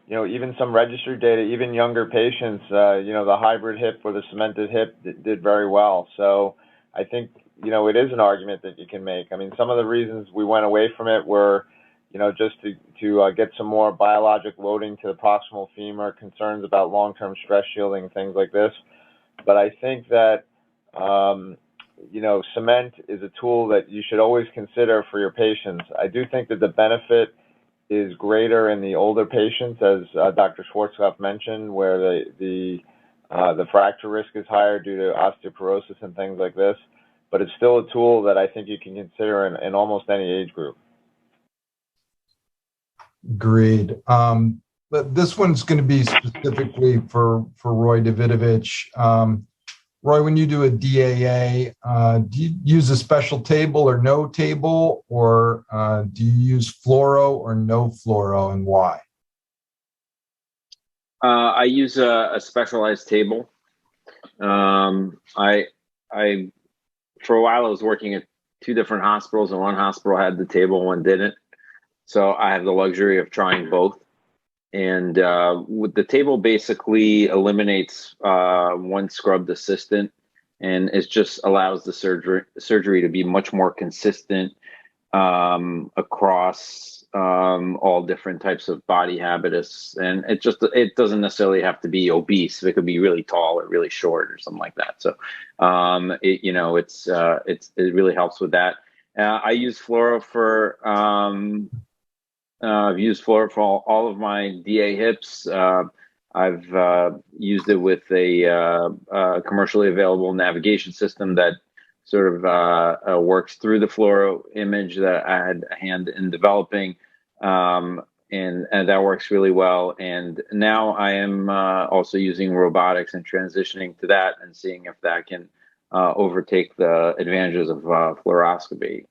even some registry data, even younger patients, the hybrid hip or the cemented hip did very well. So I think, it is an argument that you can make. I mean, some of the reasons we went away from it were, just to get some more biologic loading to the proximal femur, concerns about long-term stress shielding, things like this. But I think that, cement is a tool that you should always consider for your patients. I do think that the benefit is greater in the older patients, as Dr. Schwarzkopf mentioned, where the fracture risk is higher due to osteoporosis and things like this. But it's still a tool that I think you can consider in almost any age group. Agreed. But this one's going to be specifically for Roy Davidovitch. Roy, when you do a DAA, do you use a special table or no table, or do you use fluoro or no fluoro, and why? I use a specialized table. I for a while I was working at two different hospitals, and one hospital had the table, one didn't. So I have the luxury of trying both. And with the table basically eliminates one scrubbed assistant, and it just allows the surgery to be much more consistent across all different types of body habitus. And it doesn't necessarily have to be obese. It could be really tall or really short or something like that. So it really helps with that. I use fluoro for I've used fluoro for all of my DA hips. I've used it with a commercially available navigation system that sort of works through the fluoro image that I had a hand in developing, and that works really well. And now I am also using robotics and transitioning to that and seeing if that can overtake the advantages of fluoroscopy.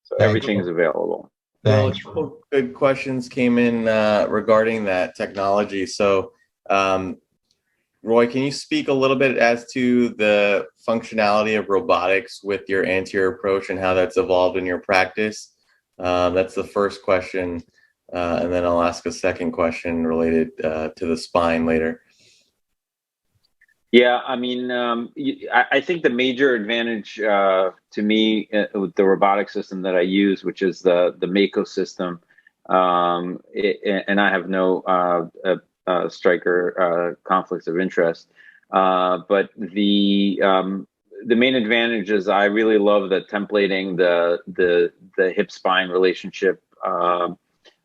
So everything is available. Well, a couple good questions came in regarding that technology. So, Roy, can you speak a little bit as to the functionality of robotics with your anterior approach and how that's evolved in your practice? That's the first question. And then I'll ask a second question related to the spine later. Yeah, I mean, I think the major advantage to me with the robotic system that I use, which is the Mako system, and I have no striker conflicts of interest, but the main advantage is I really love the templating, the hip spine relationship,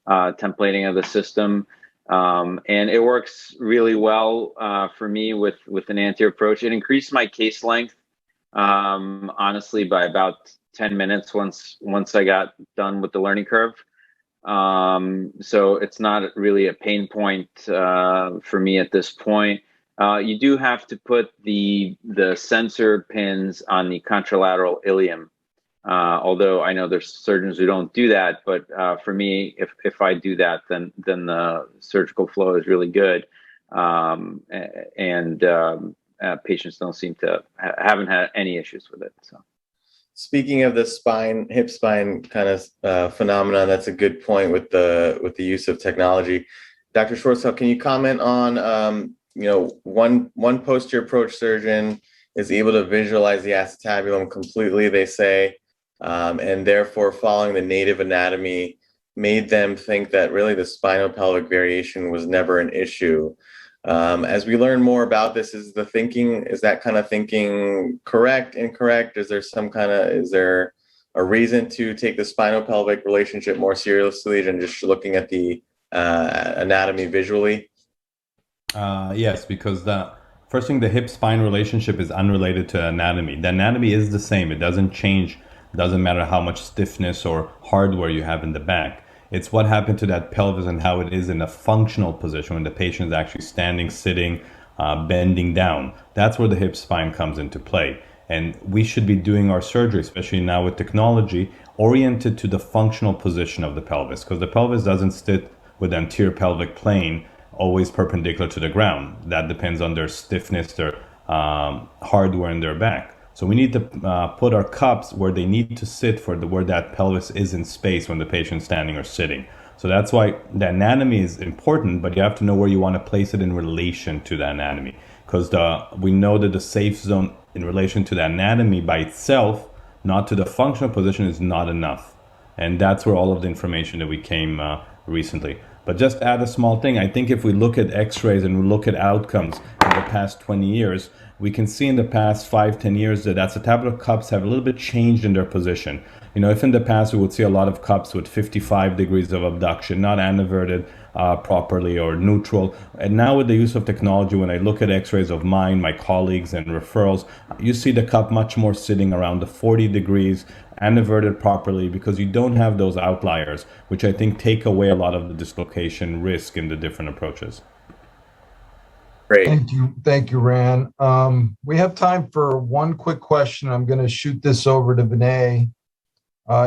templating of the system. And it works really well for me with an anterior approach. It increased my case length, honestly, by about 10 minutes once I got done with the learning curve. So it's not really a pain point for me at this point. You do have to put the sensor pins on the contralateral ilium Although I know there's surgeons who don't do that, but for me, if I do that, then the surgical flow is really good, and patients don't seem to haven't had any issues with it. So, speaking of the hip spine kind of phenomenon, that's a good point with the use of technology. Dr. Schwarzkopf, can you comment on one posterior approach surgeon is able to visualize the acetabulum completely, they say, and therefore following the native anatomy made them think that really the spinopelvic variation was never an issue. As we learn more about this, is that kind of thinking correct, incorrect? Is there a reason to take the spinopelvic relationship more seriously than just looking at the anatomy visually? Yes, because the first thing, the hip-spine relationship is unrelated to anatomy. The anatomy is the same. It doesn't change. It doesn't matter how much stiffness or hardware you have in the back. It's what happened to that pelvis and how it is in a functional position when the patient is actually standing, sitting, bending down. That's where the hip spine comes into play. And we should be doing our surgery, especially now with technology, oriented to the functional position of the pelvis, because the pelvis doesn't sit with the anterior pelvic plane always perpendicular to the ground. That depends on their stiffness, their hardware in their back. So we need to put our cups where they need to sit where that pelvis is in space when the patient's standing or sitting. So that's why the anatomy is important, but you have to know where you want to place it in relation to the anatomy. Because we know that the safe zone in relation to the anatomy by itself, not to the functional position, is not enough. And that's where all of the information that we came recently. But just add a small thing. I think if we look at x-rays and we look at outcomes in the past 20 years, we can see in the past 5-10 years that acetabular cups have a little bit changed in their position. If in the past we would see a lot of cups with 55 degrees of abduction, not anaverted properly or neutral. And now with the use of technology, when I look at x-rays of mine, my colleagues and referrals, you see the cup much more sitting around the 40 degrees, anaverted properly, because you don't have those outliers, which I think take away a lot of the dislocation risk in the different approaches. Great. Thank you, Ran. We have time for one quick question. I'm going to shoot this over to Vinay.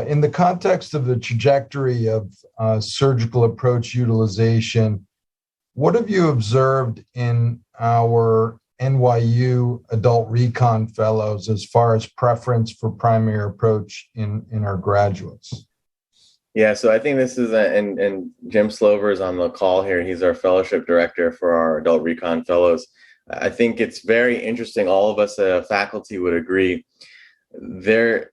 In the context of the trajectory of surgical approach utilization, what have you observed in our NYU adult recon fellows as far as preference for primary approach in our graduates? Yeah, so I think this is, and Jim Slover is on the call here. He's our fellowship director for our adult recon fellows. I think it's very interesting. All of us faculty would agree.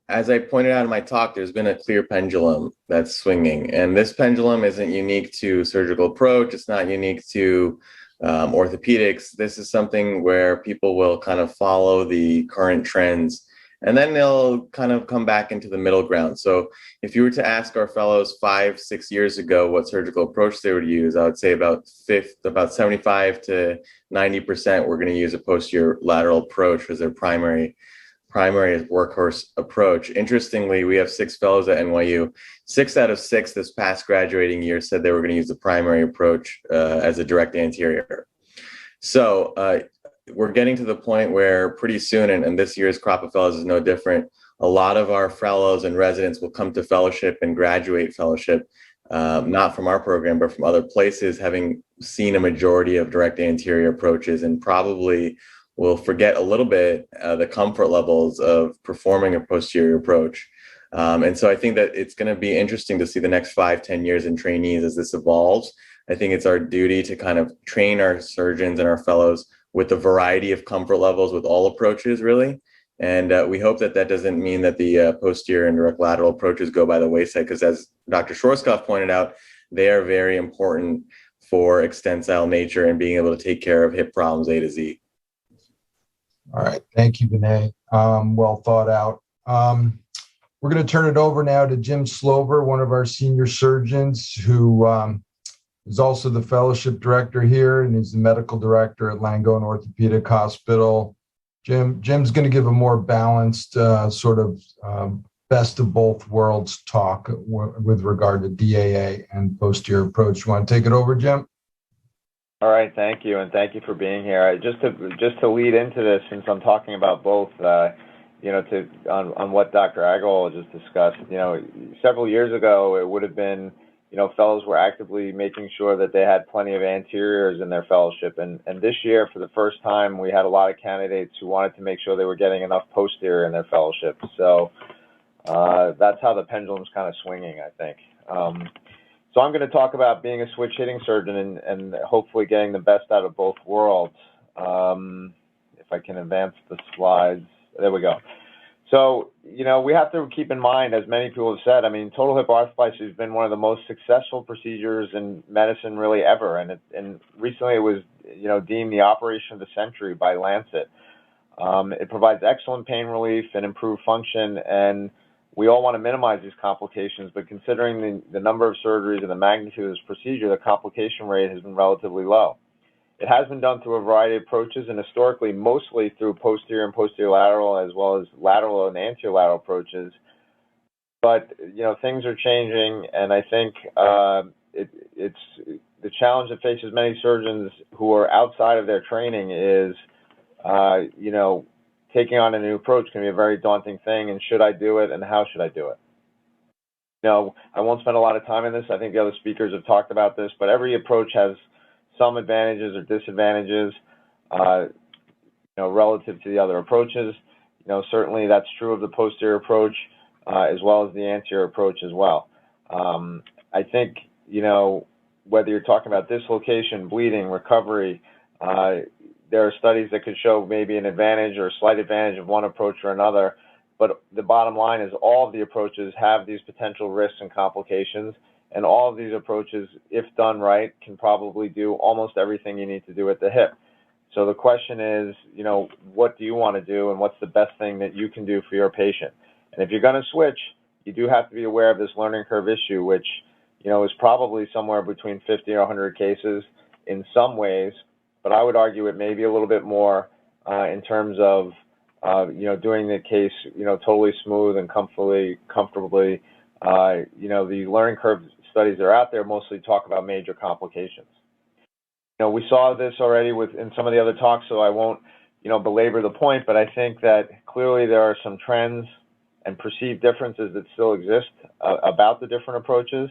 As I pointed out in my talk, there's been a clear pendulum that's swinging. And this pendulum isn't unique to surgical approach. It's not unique to orthopedics. This is something where people will kind of follow the current trends, and then they'll kind of come back into the middle ground. So if you were to ask our fellows 5-6 years ago what surgical approach they would use, I would say about 75 to 90% were going to use a posterior lateral approach as their primary workhorse approach. Interestingly, we have 6 fellows at NYU. 6 out of 6 this past graduating year said they were going to use the primary approach as a direct anterior. So we're getting to the point where pretty soon, and this year's crop of fellows is no different, a lot of our fellows and residents will come to fellowship and graduate fellowship, not from our program, but from other places, having seen a majority of direct anterior approaches, and probably will forget a little bit the comfort levels of performing a posterior approach. And so I think that it's going to be interesting to see the next 5-10 years in trainees as this evolves. I think it's our duty to kind of train our surgeons and our fellows with a variety of comfort levels with all approaches, really. And we hope that that doesn't mean that the posterior and direct lateral approaches go by the wayside, because as Dr. Schwarzkopf pointed out, they are very important for extensile nature and being able to take care of hip problems A to Z. All right. Thank you, Vinay. Well thought out. We're going to turn it over now to Jim Slover, one of our senior surgeons, who is also the fellowship director here, and he's the medical director at Langone Orthopedic Hospital. Jim's going to give a more balanced sort of best of both worlds talk with regard to DAA and posterior approach. You want to take it over, Jim? All right, thank you, and thank you for being here. Just to lead into this, since I'm talking about both, on what Dr. Agarwal just discussed. Several years ago, it would have been, fellows were actively making sure that they had plenty of anteriors in their fellowship. And this year, for the first time, we had a lot of candidates who wanted to make sure they were getting enough posterior in their fellowship. So that's how the pendulum's kind of swinging, I think. So I'm going to talk about being a switch hitting surgeon and hopefully getting the best out of both worlds. If I can advance the slides. There we go. So, we have to keep in mind, as many people have said, total hip arthroplasty has been one of the most successful procedures in medicine really ever. And recently it was, deemed the operation of the century by Lancet. It provides excellent pain relief and improved function, and we all want to minimize these complications, but considering the number of surgeries and the magnitude of this procedure, the complication rate has been relatively low. It has been done through a variety of approaches, and historically mostly through posterior and posterior lateral, as well as lateral and anterior lateral approaches. But things are changing, and I think it's the challenge that faces many surgeons who are outside of their training is taking on a new approach can be a very daunting thing, and should I do it, and how should I do it? I won't spend a lot of time on this. I think the other speakers have talked about this, but every approach has some advantages or disadvantages, relative to the other approaches. Certainly that's true of the posterior approach, as well as the anterior approach as well. I think, whether you're talking about dislocation, bleeding, recovery, there are studies that could show maybe an advantage or a slight advantage of one approach or another, but the bottom line is all of the approaches have these potential risks and complications, and all of these approaches, if done right, can probably do almost everything you need to do at the hip. So the question is, what do you want to do, and what's the best thing that you can do for your patient? And if you're going to switch, you do have to be aware of this learning curve issue, which, is probably somewhere between 50 or 100 cases in some ways, but I would argue it may be a little bit more in terms of, doing the case, totally smooth and comfortably. The learning curve studies that are out there mostly talk about major complications. We saw this already in some of the other talks, so I won't, belabor the point, but I think that clearly there are some trends and perceived differences that still exist about the different approaches,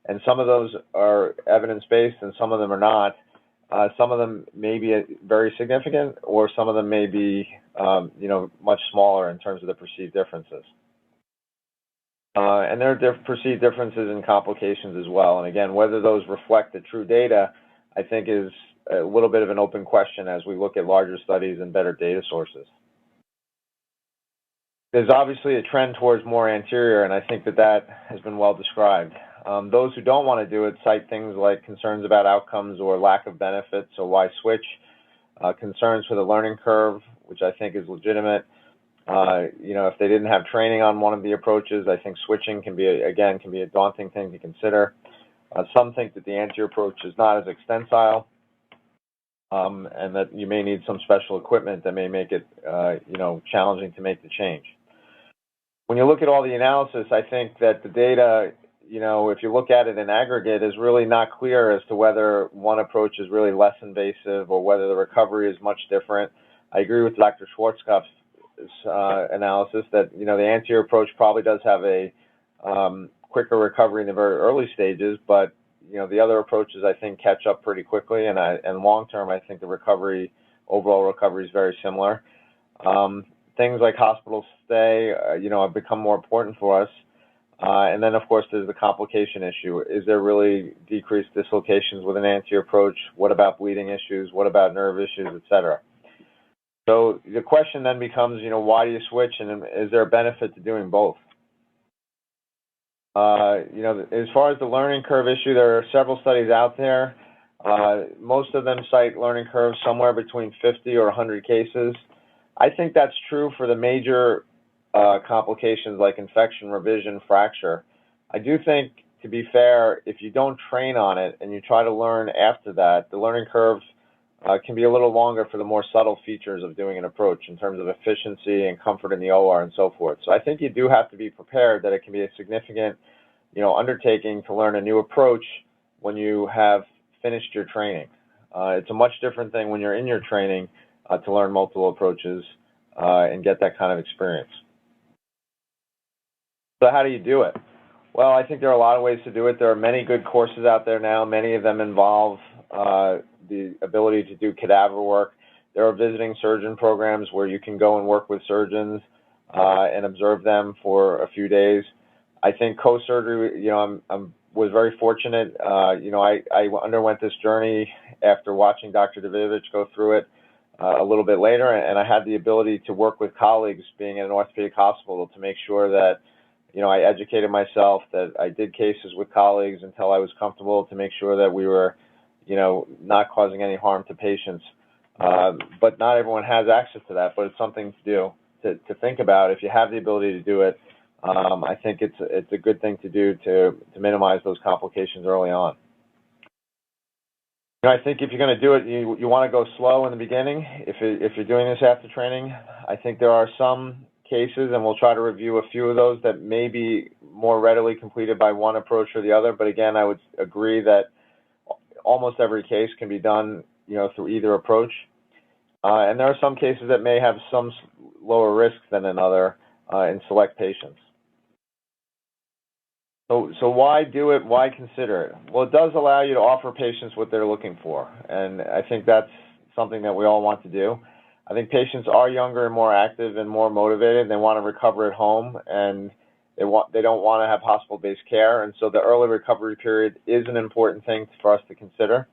and some of those are evidence-based and some of them are not. Some of them may be very significant, or some of them may be, much smaller in terms of the perceived differences. And there are perceived differences in complications as well. And again, whether those reflect the true data, I think is a little bit of an open question as we look at larger studies and better data sources. There's obviously a trend towards more anterior, and I think that has been well described. Those who don't want to do it cite things like concerns about outcomes or lack of benefits, so why switch? Concerns for the learning curve, which I think is legitimate. If they didn't have training on one of the approaches, I think switching can be a daunting thing to consider. Some think that the anterior approach is not as extensile, and that you may need some special equipment that may make it, challenging to make the change. When you look at all the analysis, I think that the data, if you look at it in aggregate, is really not clear as to whether one approach is really less invasive or whether the recovery is much different. I agree with Dr. Schwarzkopf's analysis that, the anterior approach probably does have a quicker recovery in the very early stages, but, the other approaches I think catch up pretty quickly, and long term I think the overall recovery is very similar. Things like hospital stay, have become more important for us. And then, of course, there's the complication issue. Is there really decreased dislocations with an anterior approach? What about bleeding issues? What about nerve issues, et cetera? So the question then becomes, why do you switch, and is there a benefit to doing both? As far as the learning curve issue, there are several studies out there. Most of them cite learning curves somewhere between 50 or 100 cases. I think that's true for the major complications like infection, revision, fracture. I do think, to be fair, if you don't train on it and you try to learn after that, the learning curve can be a little longer for the more subtle features of doing an approach in terms of efficiency and comfort in the OR and so forth. So I think you do have to be prepared that it can be a significant, undertaking to learn a new approach when you have finished your training. It's a much different thing when you're in your training to learn multiple approaches. and get that kind of experience. So how do you do it? Well, I think there are a lot of ways to do it. There are many good courses out there now. Many of them involve the ability to do cadaver work. There are visiting surgeon programs where you can go and work with surgeons and observe them for a few days. I think co-surgery, was very fortunate. I underwent this journey after watching Dr. Davidovitch go through it a little bit later, and I had the ability to work with colleagues being in an orthopedic hospital to make sure that I educated myself, that I did cases with colleagues until I was comfortable to make sure that we were, not causing any harm to patients. But not everyone has access to that, but it's something to do, to think about. If you have the ability to do it, I think it's a good thing to do to minimize those complications early on. I think if you're going to do it, you want to go slow in the beginning. If you're doing this after training, I think there are some cases, and we'll try to review a few of those that may be more readily completed by one approach or the other. But again, I would agree that almost every case can be done, through either approach. And there are some cases that may have some lower risk than another in select patients. So why do it? Why consider it? Well, it does allow you to offer patients what they're looking for, and I think that's something that we all want to do. I think patients are younger and more active and more motivated. They want to recover at home, and they don't want to have hospital-based care, and so the early recovery period is an important thing for us to consider.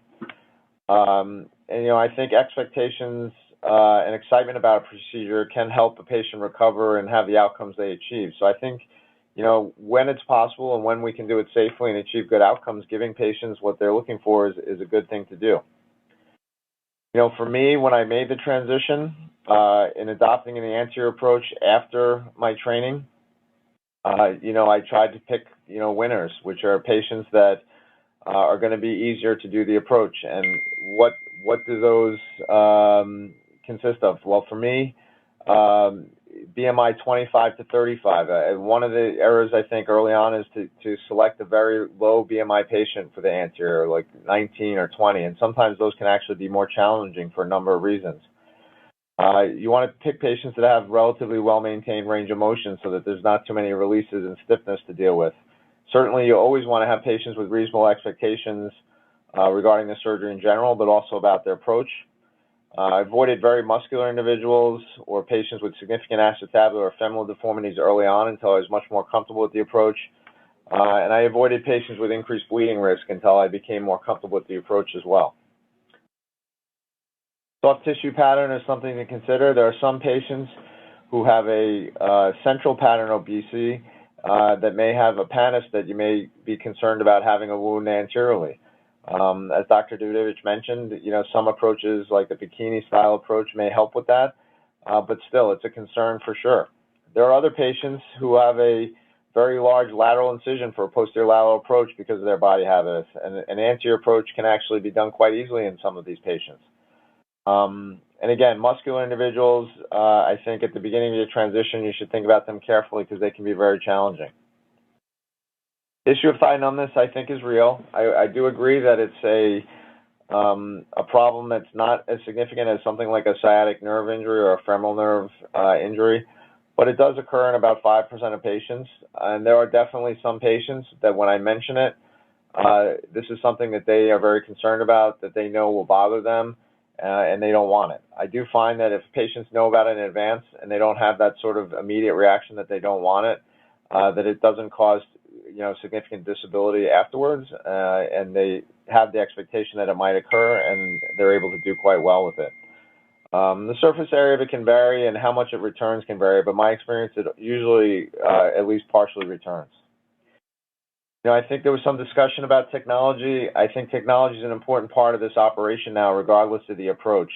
And I think expectations and excitement about a procedure can help a patient recover and have the outcomes they achieve. So I think, when it's possible and when we can do it safely and achieve good outcomes, giving patients what they're looking for is a good thing to do. For me, when I made the transition in adopting an anterior approach after my training, I tried to pick, winners, which are patients that are going to be easier to do the approach. And what do those consist of? Well, for me, BMI 25 to 35. One of the errors I think early on is to select a very low BMI patient for the anterior, like 19 or 20, and sometimes those can actually be more challenging for a number of reasons. You want to pick patients that have relatively well-maintained range of motion so that there's not too many releases and stiffness to deal with. Certainly, you always want to have patients with reasonable expectations regarding the surgery in general, but also about their approach. I avoided very muscular individuals or patients with significant acetabular or femoral deformities early on until I was much more comfortable with the approach. And I avoided patients with increased bleeding risk until I became more comfortable with the approach as well. Soft tissue pattern is something to consider. There are some patients who have a central pattern obesity that may have a pannus that you may be concerned about having a wound anteriorly. As Dr. Davidovitch mentioned, some approaches like the bikini style approach may help with that, but still it's a concern for sure. There are other patients who have a very large lateral incision for a posterior lateral approach because of their body habits, and an anterior approach can actually be done quite easily in some of these patients. And again, muscular individuals, I think at the beginning of your transition, you should think about them carefully because they can be very challenging. Issue of thigh numbness, I think, is real. I do agree that it's a problem that's not as significant as something like a sciatic nerve injury or a femoral nerve injury, but it does occur in about 5% of patients. And there are definitely some patients that when I mention it, this is something that they are very concerned about, that they know will bother them, and they don't want it. I do find that if patients know about it in advance and they don't have that sort of immediate reaction that they don't want it, that it doesn't cause significant disability afterwards, and they have the expectation that it might occur, and they're able to do quite well with it. The surface area of it can vary, and how much it returns can vary, but my experience, it usually at least partially returns. I think there was some discussion about technology. I think technology is an important part of this operation now, regardless of the approach.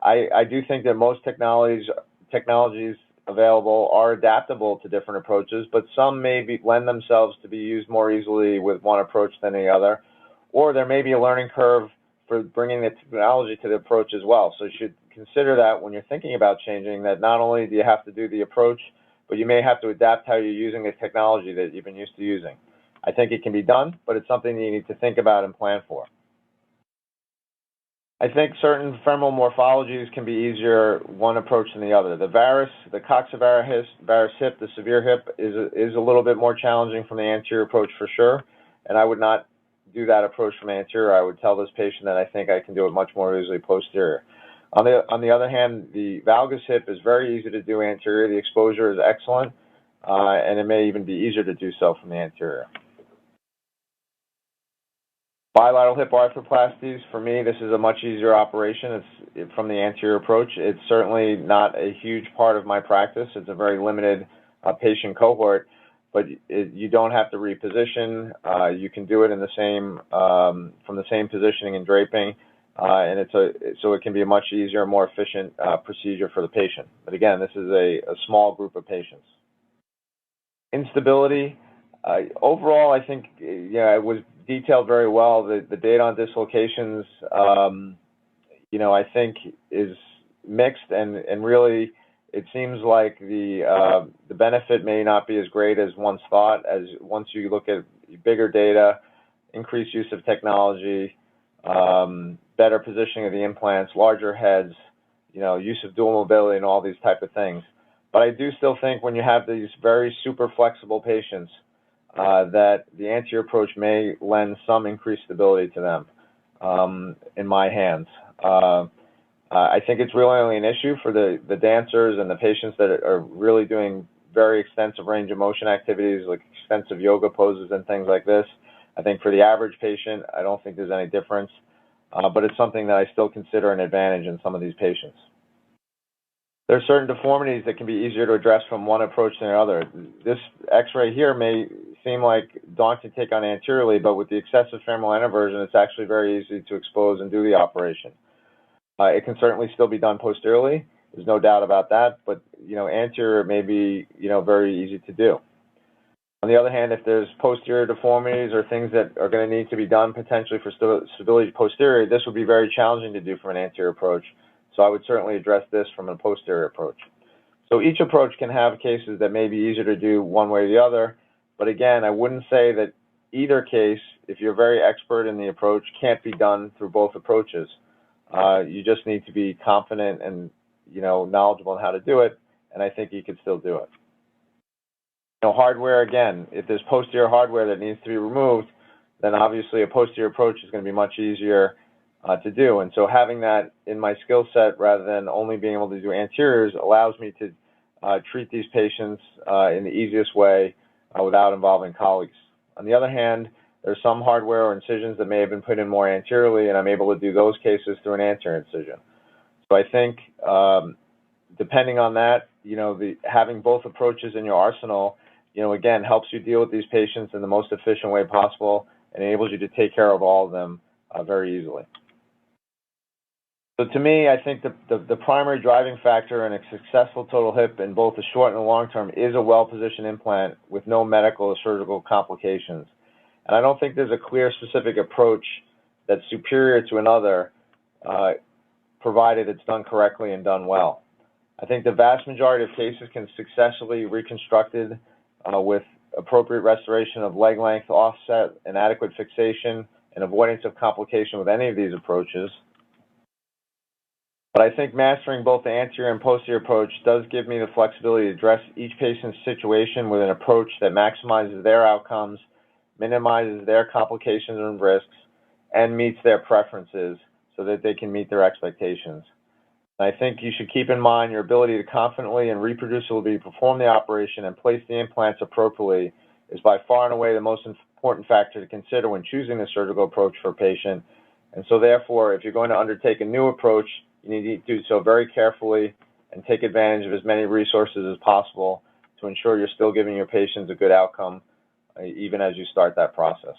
I do think that most technologies available are adaptable to different approaches, but some may lend themselves to be used more easily with one approach than the other, or there may be a learning curve for bringing the technology to the approach as well. So you should consider that when you're thinking about changing, that not only do you have to do the approach, but you may have to adapt how you're using the technology that you've been used to using. I think it can be done, but it's something that you need to think about and plan for. I think certain femoral morphologies can be easier one approach than the other. The coxavaris hip, the severe hip, is a little bit more challenging from the anterior approach for sure, and I would not do that approach from anterior. I would tell this patient that I think I can do it much more easily posterior. On the other hand, the valgus hip is very easy to do anterior. The exposure is excellent, and it may even be easier to do so from the anterior. Bilateral hip arthroplasties, for me, this is a much easier operation. It's from the anterior approach. It's certainly not a huge part of my practice. It's a very limited patient cohort, but you don't have to reposition. You can do it in the same from the same positioning and draping, and so it can be a much easier, more efficient procedure for the patient. But again, this is a small group of patients. Instability. Overall, I think it was detailed very well. The data on dislocations, I think is mixed, and really, it seems like the benefit may not be as great as once thought. As once you look at bigger data, increased use of technology, better positioning of the implants, larger heads, use of dual mobility, and all these type of things. But I do still think when you have these very super flexible patients, that the anterior approach may lend some increased stability to them in my hands. I think it's really only an issue for the dancers and the patients that are really doing very extensive range of motion activities, like extensive yoga poses and things like this. I think for the average patient, I don't think there's any difference, but it's something that I still consider an advantage in some of these patients. There are certain deformities that can be easier to address from one approach than the other. This x-ray here may seem like daunting to take on anteriorly, but with the excessive femoral inversion, it's actually very easy to expose and do the operation. It can certainly still be done posteriorly. There's no doubt about that, but anterior may be very easy to do. On the other hand, if there's posterior deformities or things that are going to need to be done potentially for stability posterior, this would be very challenging to do from an anterior approach. So I would certainly address this from a posterior approach. So each approach can have cases that may be easier to do one way or the other. But again, I wouldn't say that either case, if you're very expert in the approach, can't be done through both approaches. You just need to be confident and knowledgeable in how to do it, and I think you could still do it. Hardware, again, if there's posterior hardware that needs to be removed, then obviously a posterior approach is going to be much easier to do. And so having that in my skill set rather than only being able to do anteriors allows me to treat these patients in the easiest way without involving colleagues. On the other hand, there's some hardware or incisions that may have been put in more anteriorly, and I'm able to do those cases through an anterior incision. So I think depending on that, having both approaches in your arsenal, again, helps you deal with these patients in the most efficient way possible and enables you to take care of all of them very easily. So to me, I think the primary driving factor in a successful total hip in both the short and the long term is a well-positioned implant with no medical or surgical complications. And I don't think there's a clear specific approach that's superior to another, provided it's done correctly and done well. I think the vast majority of cases can successfully be reconstructed with appropriate restoration of leg length, offset, and adequate fixation, and avoidance of complication with any of these approaches. But I think mastering both the anterior and posterior approach does give me the flexibility to address each patient's situation with an approach that maximizes their outcomes, minimizes their complications and risks, and meets their preferences so that they can meet their expectations. And I think you should keep in mind your ability to confidently and reproducibly perform the operation and place the implants appropriately is by far and away the most important factor to consider when choosing the surgical approach for a patient. And so therefore, if you're going to undertake a new approach, you need to do so very carefully and take advantage of as many resources as possible to ensure you're still giving your patients a good outcome, even as you start that process.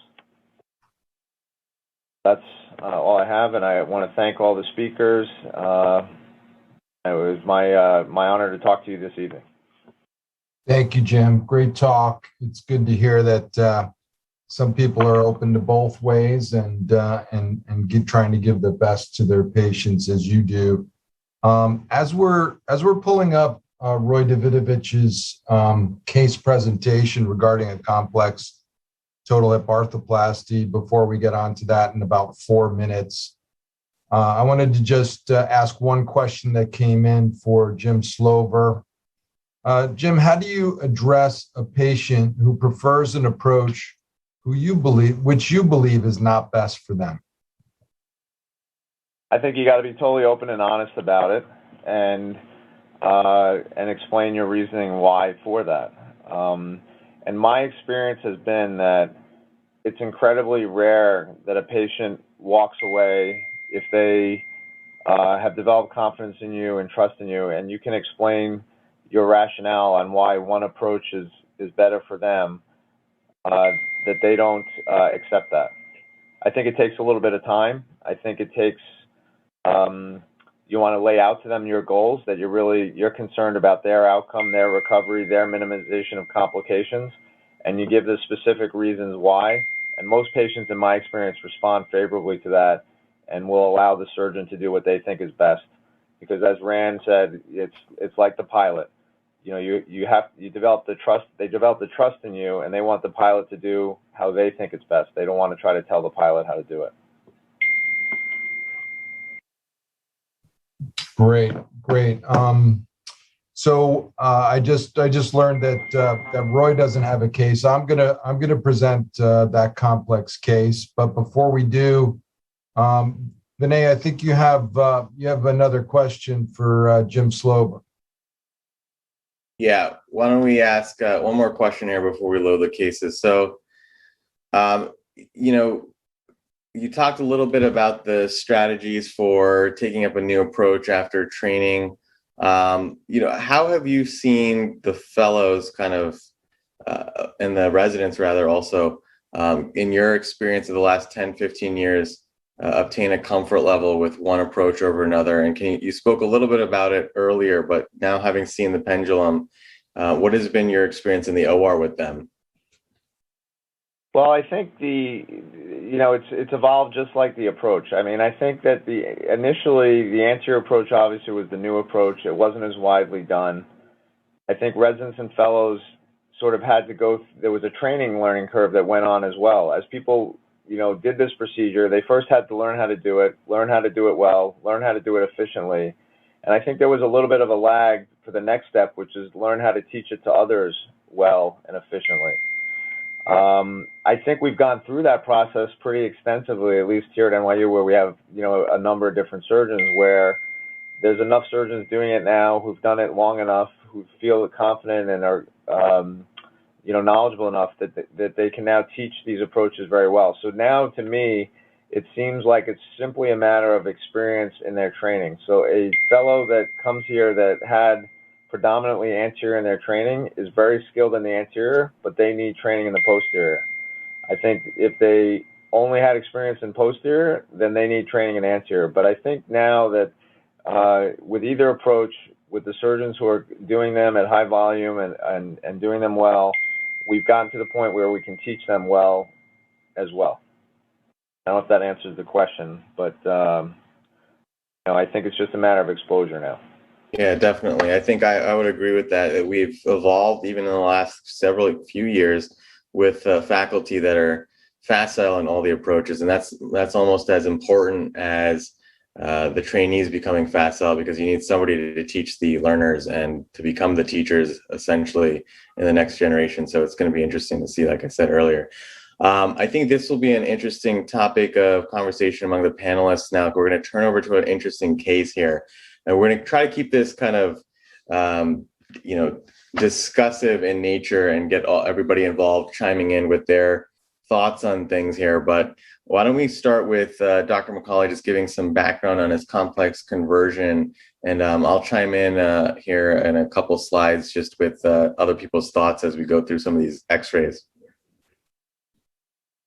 That's all I have, and I want to thank all the speakers. It was my honor to talk to you this evening. Thank you, Jim. Great talk. It's good to hear that some people are open to both ways and trying to give the best to their patients as you do. As we're pulling up Roy Davidovitch's case presentation regarding a complex total hip arthroplasty, before we get on to that in about 4 minutes, I wanted to just ask one question that came in for Jim Slover. Jim, how do you address a patient who prefers an approach which you believe is not best for them? I think you got to be totally open and honest about it, and explain your reasoning why for that. And my experience has been that it's incredibly rare that a patient walks away if they have developed confidence in you and trust in you, and you can explain your rationale on why one approach is better for them, that they don't accept that. I think it takes a little bit of time. I think it takes, you want to lay out to them your goals, that you're concerned about their outcome, their recovery, their minimization of complications, and you give the specific reasons why. And most patients, in my experience, respond favorably to that and will allow the surgeon to do what they think is best. Because as Rand said, it's like the pilot. You develop the trust. They develop the trust in you, and they want the pilot to do how they think it's best. They don't want to try to tell the pilot how to do it. Great. So I just learned that Roy doesn't have a case. I'm gonna present that complex case. But before we do, Vinay, I think you have another question for Jim Slover. Yeah, why don't we ask one more question here before we load the cases? So, you talked a little bit about the strategies for taking up a new approach after training. How have you seen the fellows kind of, and the residents rather also, in your experience of the last 10, 15 years, obtain a comfort level with one approach over another? And you spoke a little bit about it earlier, but now having seen the pendulum, what has been your experience in the OR with them? Well, I think it's evolved just like the approach. I mean, I think that initially the anterior approach obviously was the new approach. It wasn't as widely done. I think residents and fellows sort of had to there was a training learning curve that went on as well. As people, did this procedure, they first had to learn how to do it well, learn how to do it efficiently. And I think there was a little bit of a lag for the next step, which is learn how to teach it to others well and efficiently. I think we've gone through that process pretty extensively, at least here at NYU, where we have, a number of different surgeons, where there's enough surgeons doing it now who've done it long enough, who feel confident and are, knowledgeable enough that they can now teach these approaches very well. So now, to me, it seems like it's simply a matter of experience in their training. So a fellow that comes here that had predominantly anterior in their training is very skilled in the anterior, but they need training in the posterior. I think if they only had experience in posterior, then they need training in anterior. But I think now that with either approach, with the surgeons who are doing them at high volume and doing them well, we've gotten to the point where we can teach them well as well. I don't know if that answers the question, but I think it's just a matter of exposure now. Yeah, definitely. I think I would agree with that we've evolved even in the last few years with faculty that are facile in all the approaches. And that's almost as important as the trainees becoming facile, because you need somebody to teach the learners and to become the teachers essentially in the next generation. So it's going to be interesting to see, like I said earlier. I think this will be an interesting topic of conversation among the panelists now. We're going to turn over to an interesting case here. And we're going to try to keep this kind of, discussive in nature and get everybody involved chiming in with their thoughts on things here. But why don't we start with Dr. Macaulay just giving some background on his complex conversion. And I'll chime in here in a couple slides just with other people's thoughts as we go through some of these x-rays.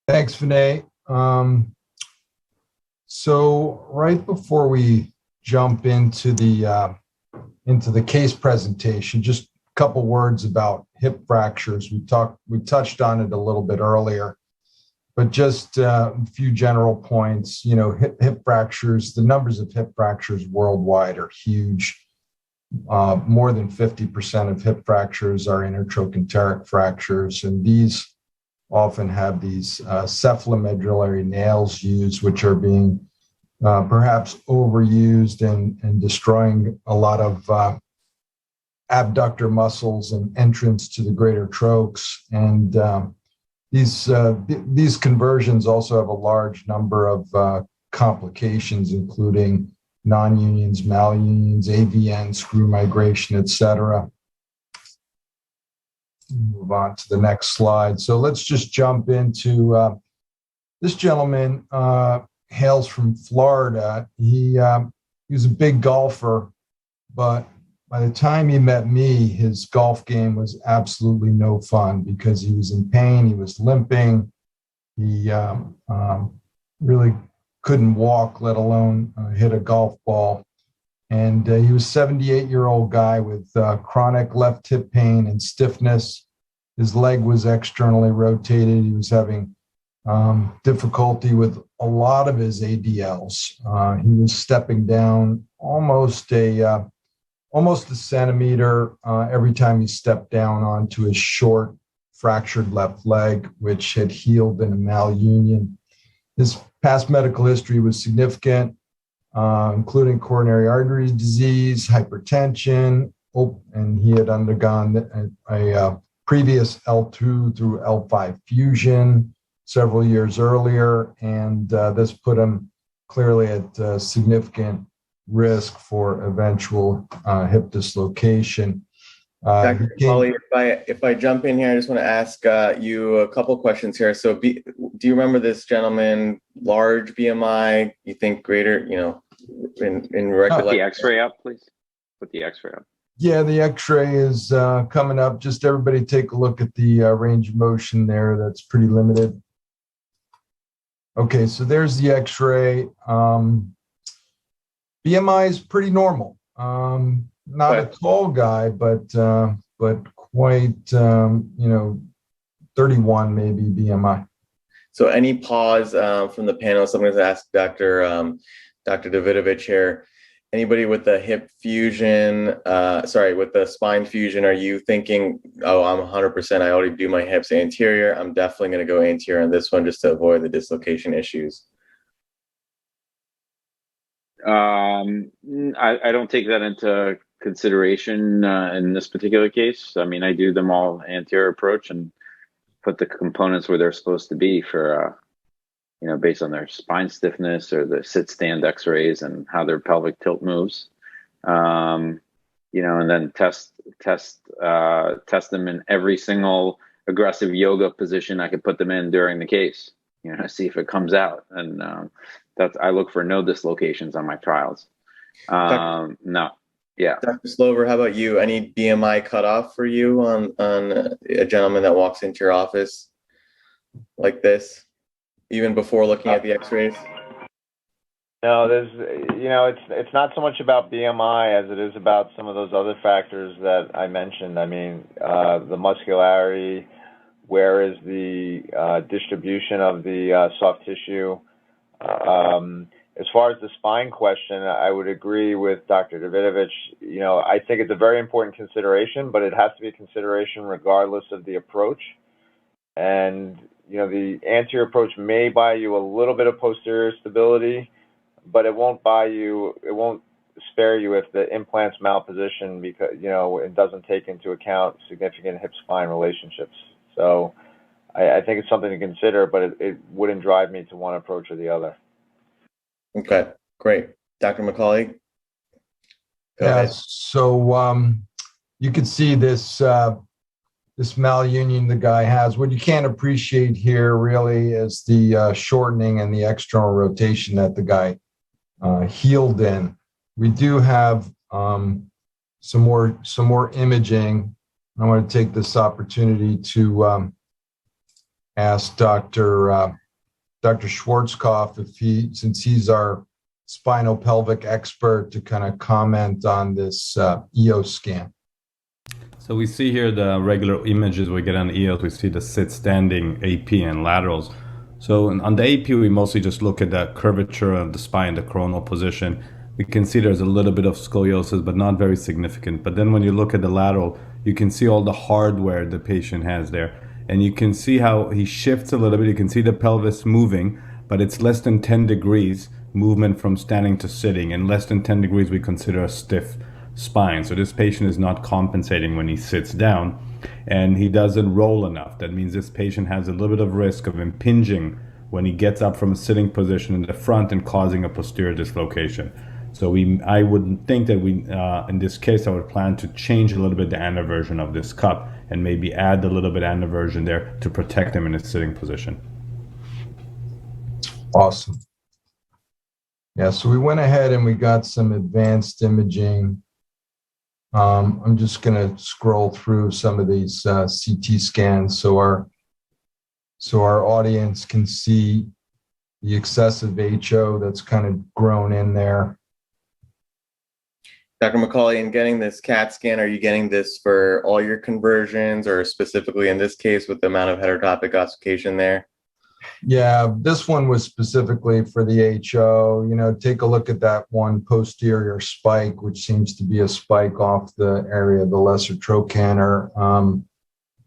Thanks, Vinay. So right before we jump into the case presentation, just a couple words about hip fractures. We touched on it a little bit earlier, but just a few general points. Hip fractures, the numbers of hip fractures worldwide are huge. More than 50% of hip fractures are intertrochanteric fractures, and these often have these cephalomedullary nails used, which are being perhaps overused and destroying a lot of abductor muscles and entrance to the greater trochs. And these conversions also have a large number of complications, including non-unions, malunions, AVN, screw migration, et cetera. Move on to the next slide. So let's just jump into this gentleman hails from Florida. He was a big golfer, but by the time he met me, his golf game was absolutely no fun because he was in pain, he was limping, he really couldn't walk, let alone hit a golf ball. And he was a 78-year-old guy with chronic left hip pain and stiffness. His leg was externally rotated. He was having difficulty with a lot of his ADLs. He was stepping down almost a centimeter every time he stepped down onto his short, fractured left leg, which had healed in a malunion. His past medical history was significant, including coronary artery disease, hypertension, and he had undergone a previous L2 through L5 fusion several years earlier, and this put him clearly at significant risk for eventual hip dislocation. Dr. Macaulay, if I jump in here, I just want to ask you a couple questions here. So do you remember this gentleman, large BMI, you think greater, in recollection? Put the x-ray up, please. Put the x-ray up. Yeah, the x-ray is coming up. Just everybody take a look at the range of motion there. That's pretty limited. Okay, so there's the x-ray. BMI is pretty normal. Not a tall guy, but quite, 31 maybe BMI. So any pause from the panel? Someone has asked Dr. Davidovitch here. Anybody with the hip fusion, with the spine fusion, are you thinking, oh, I'm 100%, I already do my hips anterior, I'm definitely going to go anterior on this one just to avoid the dislocation issues? I don't take that into consideration in this particular case. I mean, I do them all anterior approach and put the components where they're supposed to be for, based on their spine stiffness or the sit-stand x-rays and how their pelvic tilt moves, and then test them in every single aggressive yoga position I could put them in during the case, see if it comes out. And I look for no dislocations on my trials. No. Yeah. Dr. Slover, how about you? Any BMI cutoff for you on a gentleman that walks into your office like this, even before looking at the x-rays? No, it's not so much about BMI as it is about some of those other factors that I mentioned. I mean, the muscularity, where is the distribution of the soft tissue? As far as the spine question, I would agree with Dr. Davidovitch. I think it's a very important consideration, but it has to be a consideration regardless of the approach. And, the anterior approach may buy you a little bit of posterior stability, but it won't spare you if the implant's malpositioned because, it doesn't take into account significant hip-spine relationships. So I think it's something to consider, but it wouldn't drive me to one approach or the other. Okay, great. Dr. Macaulay? Go ahead. So you can see this malunion the guy has. What you can't appreciate here really is the shortening and the external rotation that the guy healed in. We do have some more imaging. I want to take this opportunity to ask Dr. Schwarzkopf since he's our spinopelvic expert, to kind of comment on this EOS scan. So we see here the regular images we get on EOS. We see the sit-standing AP and laterals. So on the AP, we mostly just look at the curvature of the spine, the coronal position. We can see there's a little bit of scoliosis, but not very significant. But then when you look at the lateral, you can see all the hardware the patient has there. And you can see how he shifts a little bit. You can see the pelvis moving, but it's less than 10 degrees movement from standing to sitting. In less than 10 degrees, we consider a stiff spine. So this patient is not compensating when he sits down, and he doesn't roll enough. That means this patient has a little bit of risk of impinging when he gets up from a sitting position in the front and causing a posterior dislocation. So I would think that in this case, I would plan to change a little bit the anteversion of this cup and maybe add a little bit anteversion there to protect him in his sitting position. Awesome. Yeah, so we went ahead and we got some advanced imaging. I'm just going to scroll through some of these CT scans so our audience can see the excessive HO that's kind of grown in there. Dr. Macaulay, in getting this CAT scan, are you getting this for all your conversions, or specifically in this case with the amount of heterotopic ossification there? Yeah, this one was specifically for the HO. You know, take a look at that one posterior spike, which seems to be a spike off the area of the lesser trochanter.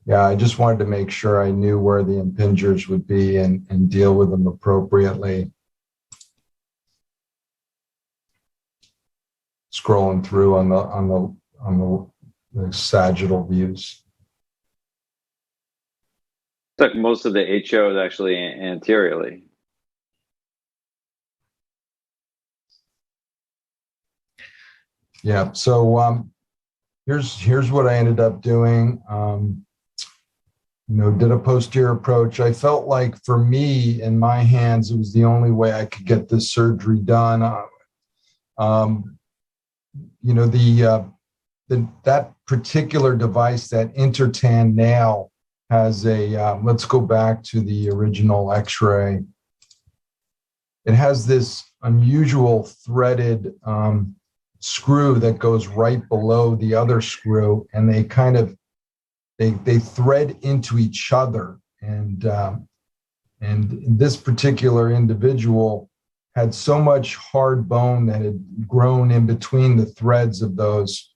Yeah, I just wanted to make sure I knew where the impingers would be and deal with them appropriately. Scrolling through on the sagittal views. Like most of the HO is actually anteriorly. Yeah. So here's what I ended up doing. Did a posterior approach. I felt like for me, in my hands, it was the only way I could get this surgery done. That particular device, that intertan nail, has a, let's go back to the original X-ray. It has this unusual threaded screw that goes right below the other screw, and they kind of, they thread into each other. And this particular individual had so much hard bone that had grown in between the threads of those.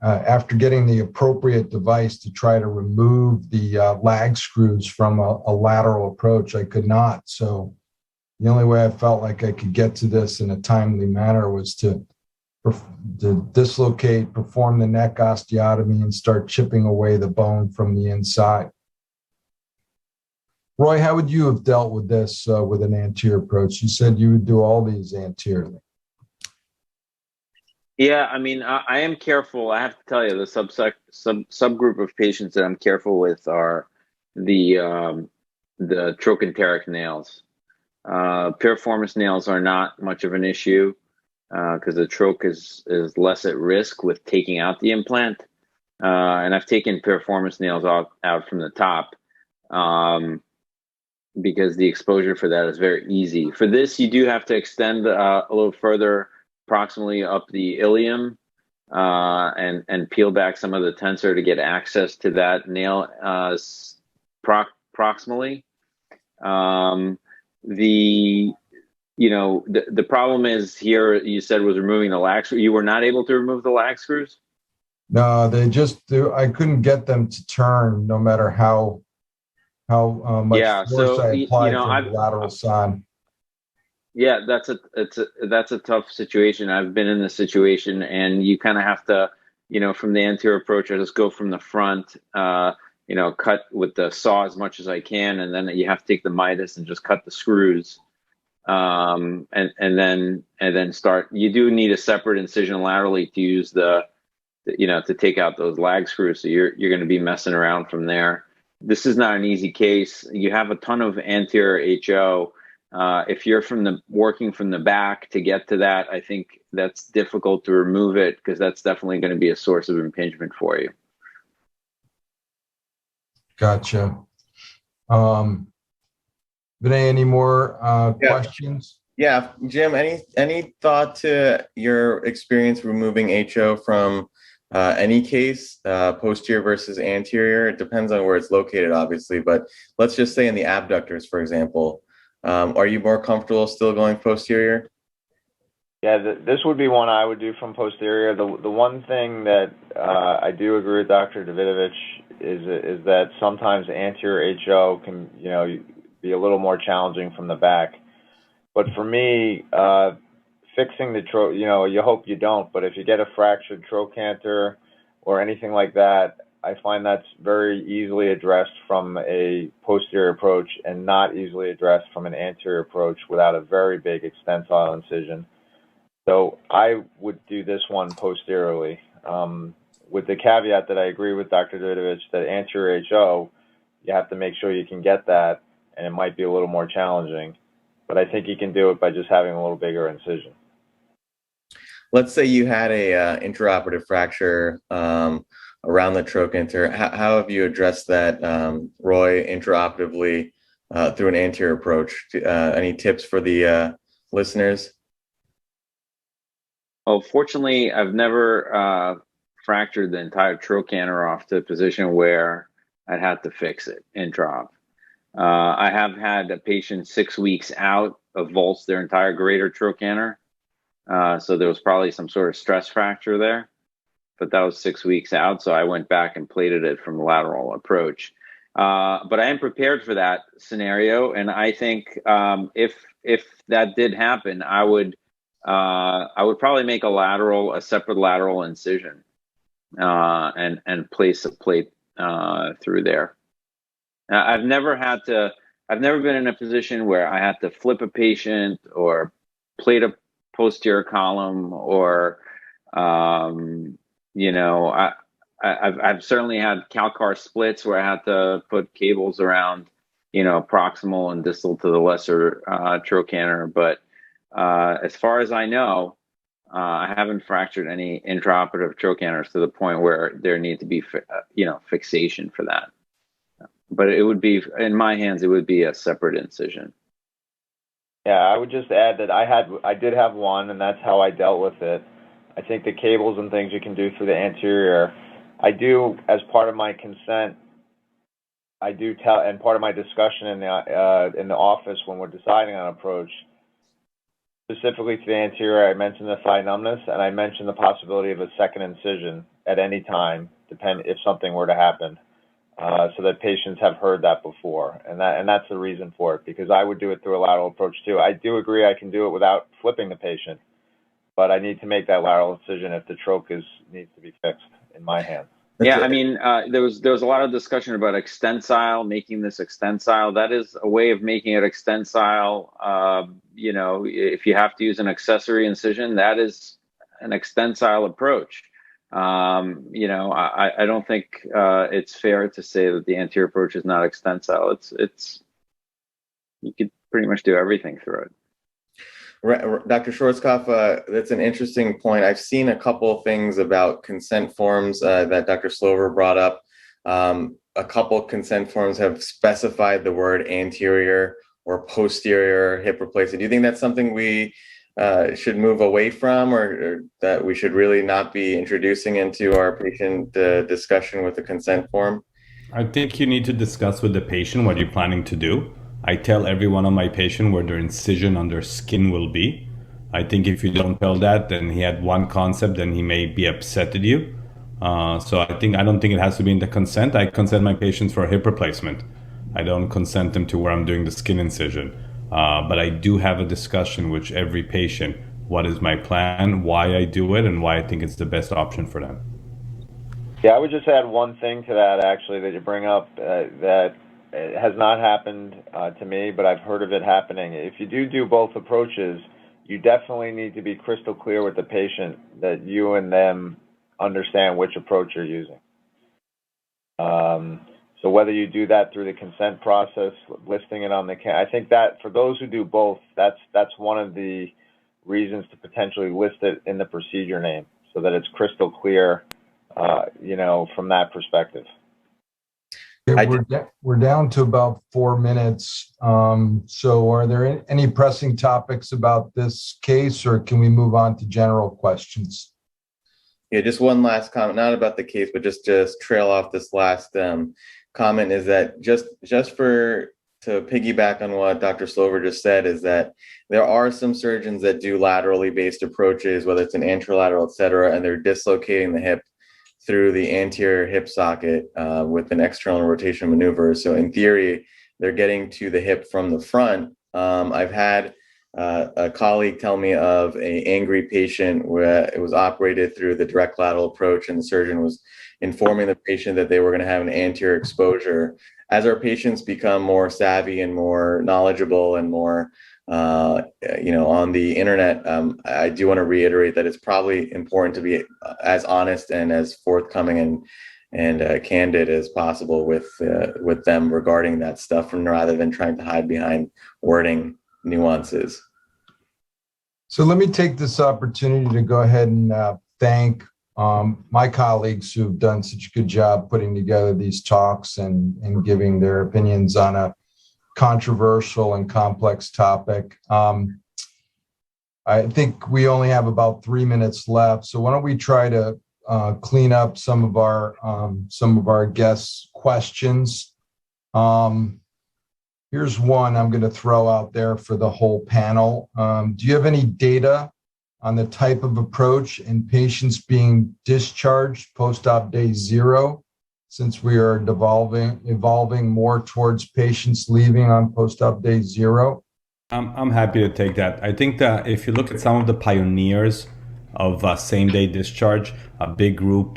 After getting the appropriate device to try to remove the lag screws from a lateral approach, I could not. So the only way I felt like I could get to this in a timely manner was to dislocate, perform the neck osteotomy, and start chipping away the bone from the inside. Roy, how would you have dealt with this with an anterior approach? You said you would do all these anteriorly. Yeah, I mean, I am careful. I have to tell you, the subgroup of patients that I'm careful with are the trochanteric nails. Piriformis nails are not much of an issue because the troch is less at risk with taking out the implant. And I've taken piriformis nails out from the top because the exposure for that is very easy. For this, you do have to extend a little further, approximately up the ilium, and peel back some of the tensor to get access to that nail proximally. The problem is here, you said, was removing the lag screw. You were not able to remove the lag screws? No, they just do. I couldn't get them to turn no matter how much force I applied from the lateral side. Yeah, that's a tough situation. I've been in this situation, and you kind of have to, from the anterior approach, I just go from the front, cut with the saw as much as I can, and then you have to take the Midas and just cut the screws, and then start. You do need a separate incision laterally to use to take out those lag screws. So you're going to be messing around from there. This is not an easy case. You have a ton of anterior HO. If you're working from the back to get to that, I think that's difficult to remove it because that's definitely going to be a source of impingement for you. Gotcha. Vinay, any more questions? Yeah, Jim, any thought to your experience removing HO from any case, posterior versus anterior? It depends on where it's located, obviously, but let's just say in the abductors, for example. Are you more comfortable still going posterior? Yeah, this would be one I would do from posterior. The one thing that I do agree with Dr. Davidovitch is that sometimes anterior HO can be a little more challenging from the back. But for me, fixing the you hope you don't, but if you get a fractured trochanter or anything like that, I find that's very easily addressed from a posterior approach and not easily addressed from an anterior approach without a very big extensile incision. So I would do this one posteriorly, with the caveat that I agree with Dr. Davidovitch that anterior HO, you have to make sure you can get that, and it might be a little more challenging. But I think you can do it by just having a little bigger incision. Let's say you had a intraoperative fracture around the trochanter. How have you addressed that, Roy, intraoperatively through an anterior approach? Any tips for the listeners? Oh, fortunately, I've never fractured the entire trochanter off to a position where I'd have to fix it intraop. I have had a patient 6 weeks out avulse their entire greater trochanter. So there was probably some sort of stress fracture there, but that was 6 weeks out. So I went back and plated it from the lateral approach. But I am prepared for that scenario. And I think if that did happen, I would probably make a separate lateral incision and place a plate through there. I've never been in a position where I had to flip a patient or plate a posterior column, or I've certainly had calcar splits where I had to put cables around, proximal and distal to the lesser trochanter. But as far as I know, I haven't fractured any intraoperative trochanters to the point where there need to be fixation for that. But it would be, in my hands, it would be a separate incision. Yeah, I would just add that I did have one, and that's how I dealt with it. I think the cables and things you can do through the anterior. I do, as part of my consent, I do tell, and part of my discussion in the office when we're deciding on approach, specifically to the anterior, I mentioned the thigh numbness, and I mentioned the possibility of a second incision at any time, if something were to happen. So that patients have heard that before, and that's the reason for it, because I would do it through a lateral approach too. I do agree I can do it without flipping the patient, but I need to make that lateral incision if the troch needs to be fixed in my hand. Yeah, I mean, there was a lot of discussion about extensile, making this extensile. That is a way of making it extensile. If you have to use an accessory incision, that is an extensile approach. I don't think it's fair to say that the anterior approach is not extensile. It's you could pretty much do everything through it. Dr. Schwarzkopf, that's an interesting point. I've seen a couple of things about consent forms that Dr. Slover brought up. A couple consent forms have specified the word anterior or posterior hip replacement. Do you think that's something we should move away from, or that we should really not be introducing into our patient discussion with the consent form? I think you need to discuss with the patient what you're planning to do. I tell every one of my patients where their incision on their skin will be. I think if you don't tell that, then he had one concept, then he may be upset at you. So I don't think it has to be in the consent. I consent my patients for a hip replacement. I don't consent them to where I'm doing the skin incision. But I do have a discussion with every patient. What is my plan, why I do it, and why I think it's the best option for them. Yeah, I would just add one thing to that, actually, that you bring up that has not happened to me, but I've heard of it happening. If you do both approaches, you definitely need to be crystal clear with the patient that you and them understand which approach you're using. So whether you do that through the consent process, listing it on the I think that for those who do both, that's one of the reasons to potentially list it in the procedure name, so that it's crystal clear, from that perspective. Okay, we're down to about 4 minutes. So are there any pressing topics about this case, or can we move on to general questions? Yeah, just one last comment, not about the case, but just trail off this last comment, is that just to piggyback on what Dr. Slover just said, is that there are some surgeons that do laterally based approaches, whether it's an anterolateral, et cetera, and they're dislocating the hip through the anterior hip socket with an external rotation maneuver. So in theory, they're getting to the hip from the front. I've had a colleague tell me of a angry patient where it was operated through the direct lateral approach, and the surgeon was informing the patient that they were going to have an anterior exposure. As our patients become more savvy and more knowledgeable and more on the internet, I do want to reiterate that it's probably important to be as honest and as forthcoming and candid as possible with them regarding that stuff, and rather than trying to hide behind wording nuances. So let me take this opportunity to go ahead and thank my colleagues who've done such a good job putting together these talks and giving their opinions on a controversial and complex topic. I think we only have about 3 minutes left, so why don't we try to clean up some of our guests' questions. Here's one I'm going to throw out there for the whole panel. Do you have any data on the type of approach in patients being discharged post-op day 0, since we are evolving more towards patients leaving on post-op day 0? I'm happy to take that. I think that if you look at some of the pioneers of same-day discharge, a big group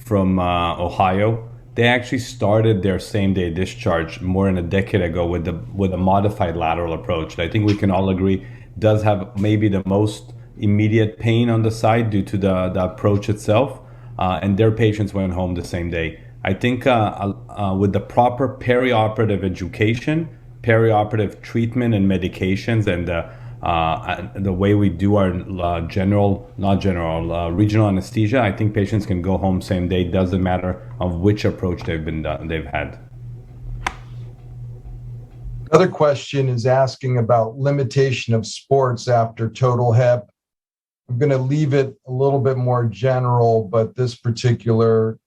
from Ohio, they actually started their same-day discharge more than a decade ago with a modified lateral approach. I think we can all agree does have maybe the most immediate pain on the side due to the approach itself, and their patients went home the same day. I think with the proper perioperative education, perioperative treatment and medications, and the way we do our regional anesthesia, I think patients can go home same day. Doesn't matter of which approach they've had. Another question is asking about limitation of sports after total hip. I'm going to leave it a little bit more general, but this particular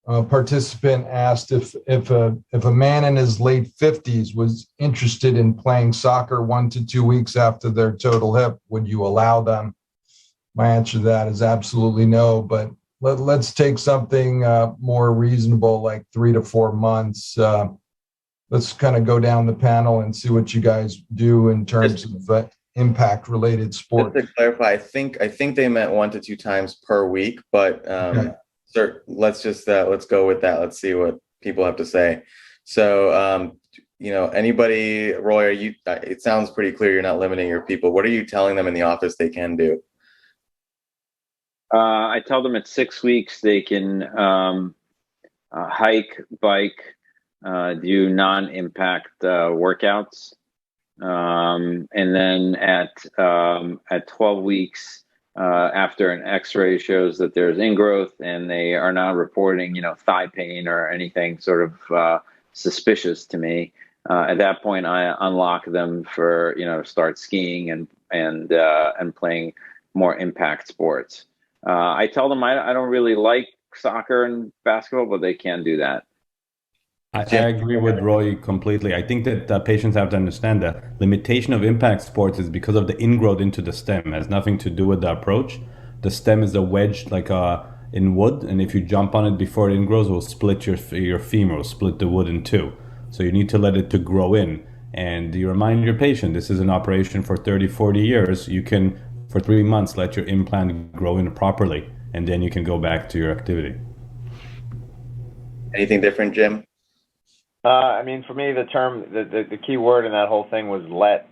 participant asked if a man in his late 50s was interested in playing soccer 1 to 2 weeks after their total hip, would you allow them? My answer to that is absolutely no, but let's take something more reasonable, like 3 to 4 months. Let's kind of go down the panel and see what you guys do in terms of impact-related sport. Just to clarify, I think they meant 1 to 2 times per week, but Okay. Sir, let's go with that. Let's see what people have to say. So, anybody, Roy, it sounds pretty clear you're not limiting your people. What are you telling them in the office they can do? I tell them at 6 weeks they can hike, bike, do non-impact workouts, and then at 12 weeks, after an X-ray shows that there's ingrowth and they are not reporting, thigh pain or anything sort of suspicious to me. At that point, I unlock them for start skiing and playing more impact sports. I tell them I don't really like soccer and basketball, but they can do that. I agree with Roy completely. I think that patients have to understand the limitation of impact sports is because of the ingrowth into the stem. It has nothing to do with the approach. The stem is a wedge like in wood, and if you jump on it before it ingrows, it will split your femur, will split the wood in two. So you need to let it to grow in. And you remind your patient, this is an operation for 30, 40 years. You can, for 3 months, let your implant grow in properly, and then you can go back to your activity. Anything different, Jim? For me, the key word in that whole thing was let.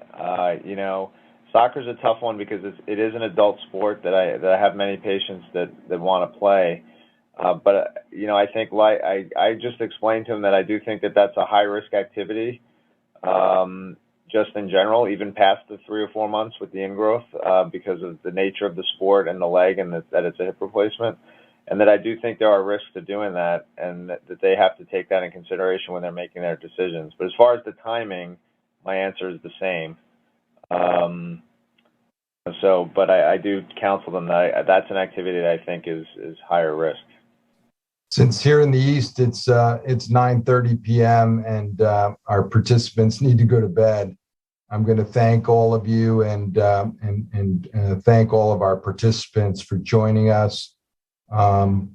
Soccer's a tough one because it is an adult sport that I have many patients that want to play. But I think I just explained to them that I do think that that's a high risk activity, just in general, even past the 3 or 4 months with the ingrowth, because of the nature of the sport and the leg, and that it's a hip replacement. And that I do think there are risks to doing that, and that they have to take that in consideration when they're making their decisions. But as far as the timing, my answer is the same. But I do counsel them that that's an activity that I think is higher risk. Since here in the East, it's 9:30 p.m. and our participants need to go to bed, I'm going to thank all of you and thank all of our participants for joining us. We're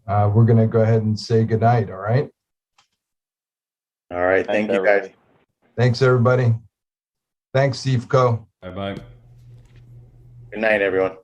going to go ahead and say goodnight. All right. All right. Thank you, guys. Thanks, everybody. Thanks, Steve Co. Bye-bye. Good night, everyone.